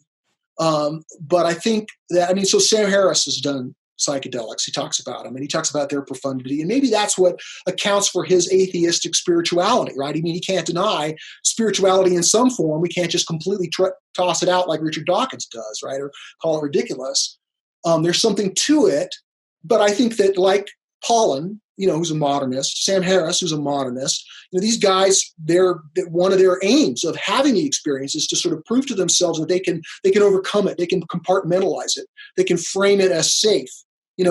But I think that, so Sam Harris has done psychedelics. He talks about them, and he talks about their profundity. And maybe that's what accounts for his atheistic spirituality, right? He can't deny spirituality in some form. We can't just completely toss it out like Richard Dawkins does, right? Or call it ridiculous. There's something to it, but I think that like Pollan, who's a modernist, Sam Harris, who's a modernist, these guys, one of their aims of having the experience is to sort of prove to themselves that they can overcome it, they can compartmentalize it, they can frame it as safe,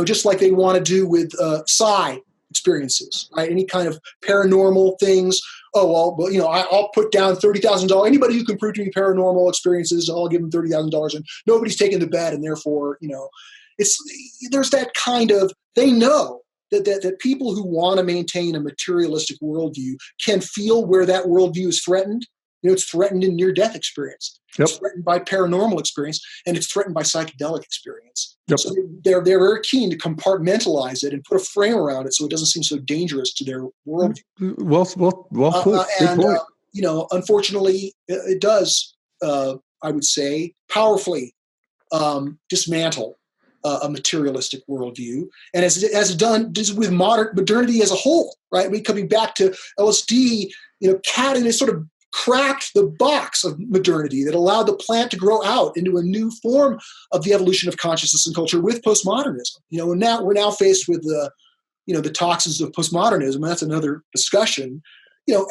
just like they want to do with psi experiences, right? Any kind of paranormal things. Oh, well, I'll put down $30,000. Anybody who can prove to me paranormal experiences, I'll give them $30,000, and nobody's taking the bet, and therefore, there's that kind of, they know that people who want to maintain a materialistic worldview can feel where that worldview is threatened. It's threatened in near-death experience. Yep. It's threatened by paranormal experience, and it's threatened by psychedelic experience. Yep. So they're very keen to compartmentalize it and put a frame around it so it doesn't seem so dangerous to their worldview. Well put. And unfortunately, it does, I would say, powerfully dismantle a materialistic worldview, and as it done with modernity as a whole, right? Coming back to LSD, Cadden has sort of cracked the box of modernity that allowed the plant to grow out into a new form of the evolution of consciousness and culture with postmodernism. And now we're faced with the toxins of postmodernism, and that's another discussion.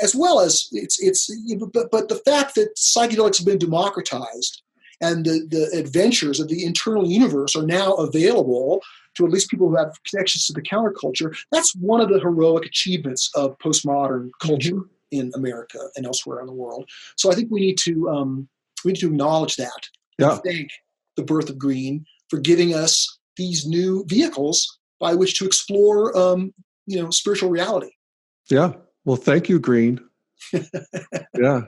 As well as but the fact that psychedelics have been democratized and the adventures of the internal universe are now available to at least people who have connections to the counterculture, that's one of the heroic achievements of postmodern culture in America and elsewhere in the world. So I think we need to acknowledge that. Yeah. And thank the birth of Green for giving us these new vehicles by which to explore, spiritual reality. Yeah. Well, thank you, Green. Yeah.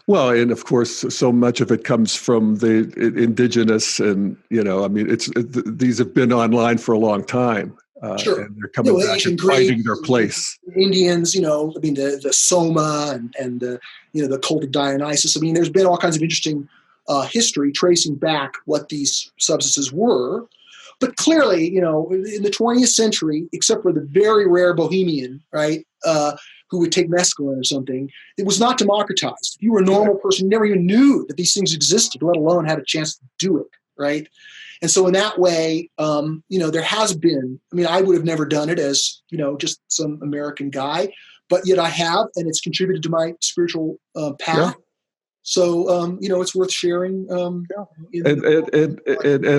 Well, and of course, so much of it comes from the indigenous, and these have been online for a long time. Sure. And they're coming back and finding their place. Indians, the Soma and the cult of Dionysus. There's been all kinds of interesting history tracing back what these substances were. But clearly, in the 20th century, except for the very rare bohemian, right, who would take mescaline or something, it was not democratized. If you were a normal person, you never even knew that these things existed, let alone had a chance to do it, right? And so in that way, there has been, I would have never done it as, just some American guy, but yet I have, and it's contributed to my spiritual path. Yeah. So, it's worth sharing. And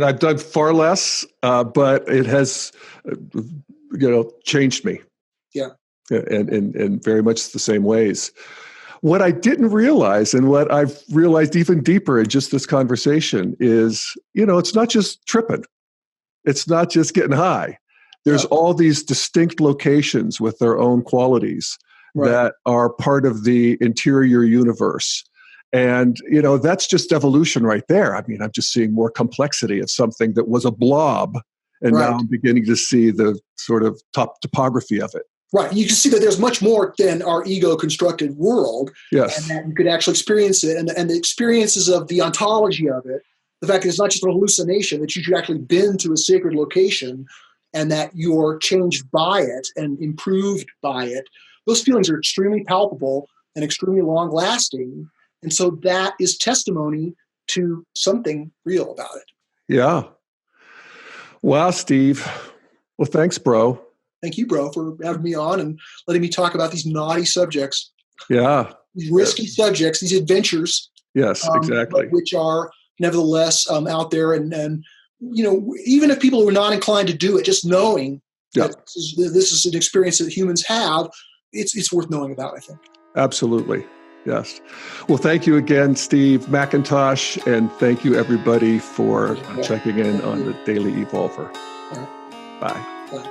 I've done far less, but it has, changed me. Yeah. And in very much the same ways. What I didn't realize, and what I've realized even deeper in just this conversation, is, it's not just tripping. It's not just getting high. There's all these distinct locations with their own qualities that are part of the interior universe. And, that's just evolution right there. I'm just seeing more complexity of something that was a blob. And now I'm beginning to see the sort of top topography of it. Right. You can see that there's much more than our ego-constructed world. Yes. And that you could actually experience it. And the experiences of the ontology of it, the fact that it's not just a hallucination, that you've actually been to a sacred location and that you're changed by it and improved by it, those feelings are extremely palpable and extremely long-lasting. And so that is testimony to something real about it. Yeah. Wow, Steve. Well, thanks, bro. Thank you, bro, for having me on and letting me talk about these naughty subjects. Yeah. These risky subjects, these adventures. Yes, exactly. Which are nevertheless out there. And even if people who are not inclined to do it, just knowing that this is an experience that humans have, it's worth knowing about, I think. Absolutely. Yes. Well, thank you again, Steve McIntosh, and thank you, everybody, for checking in on the Daily Evolver. Right. Bye. Bye.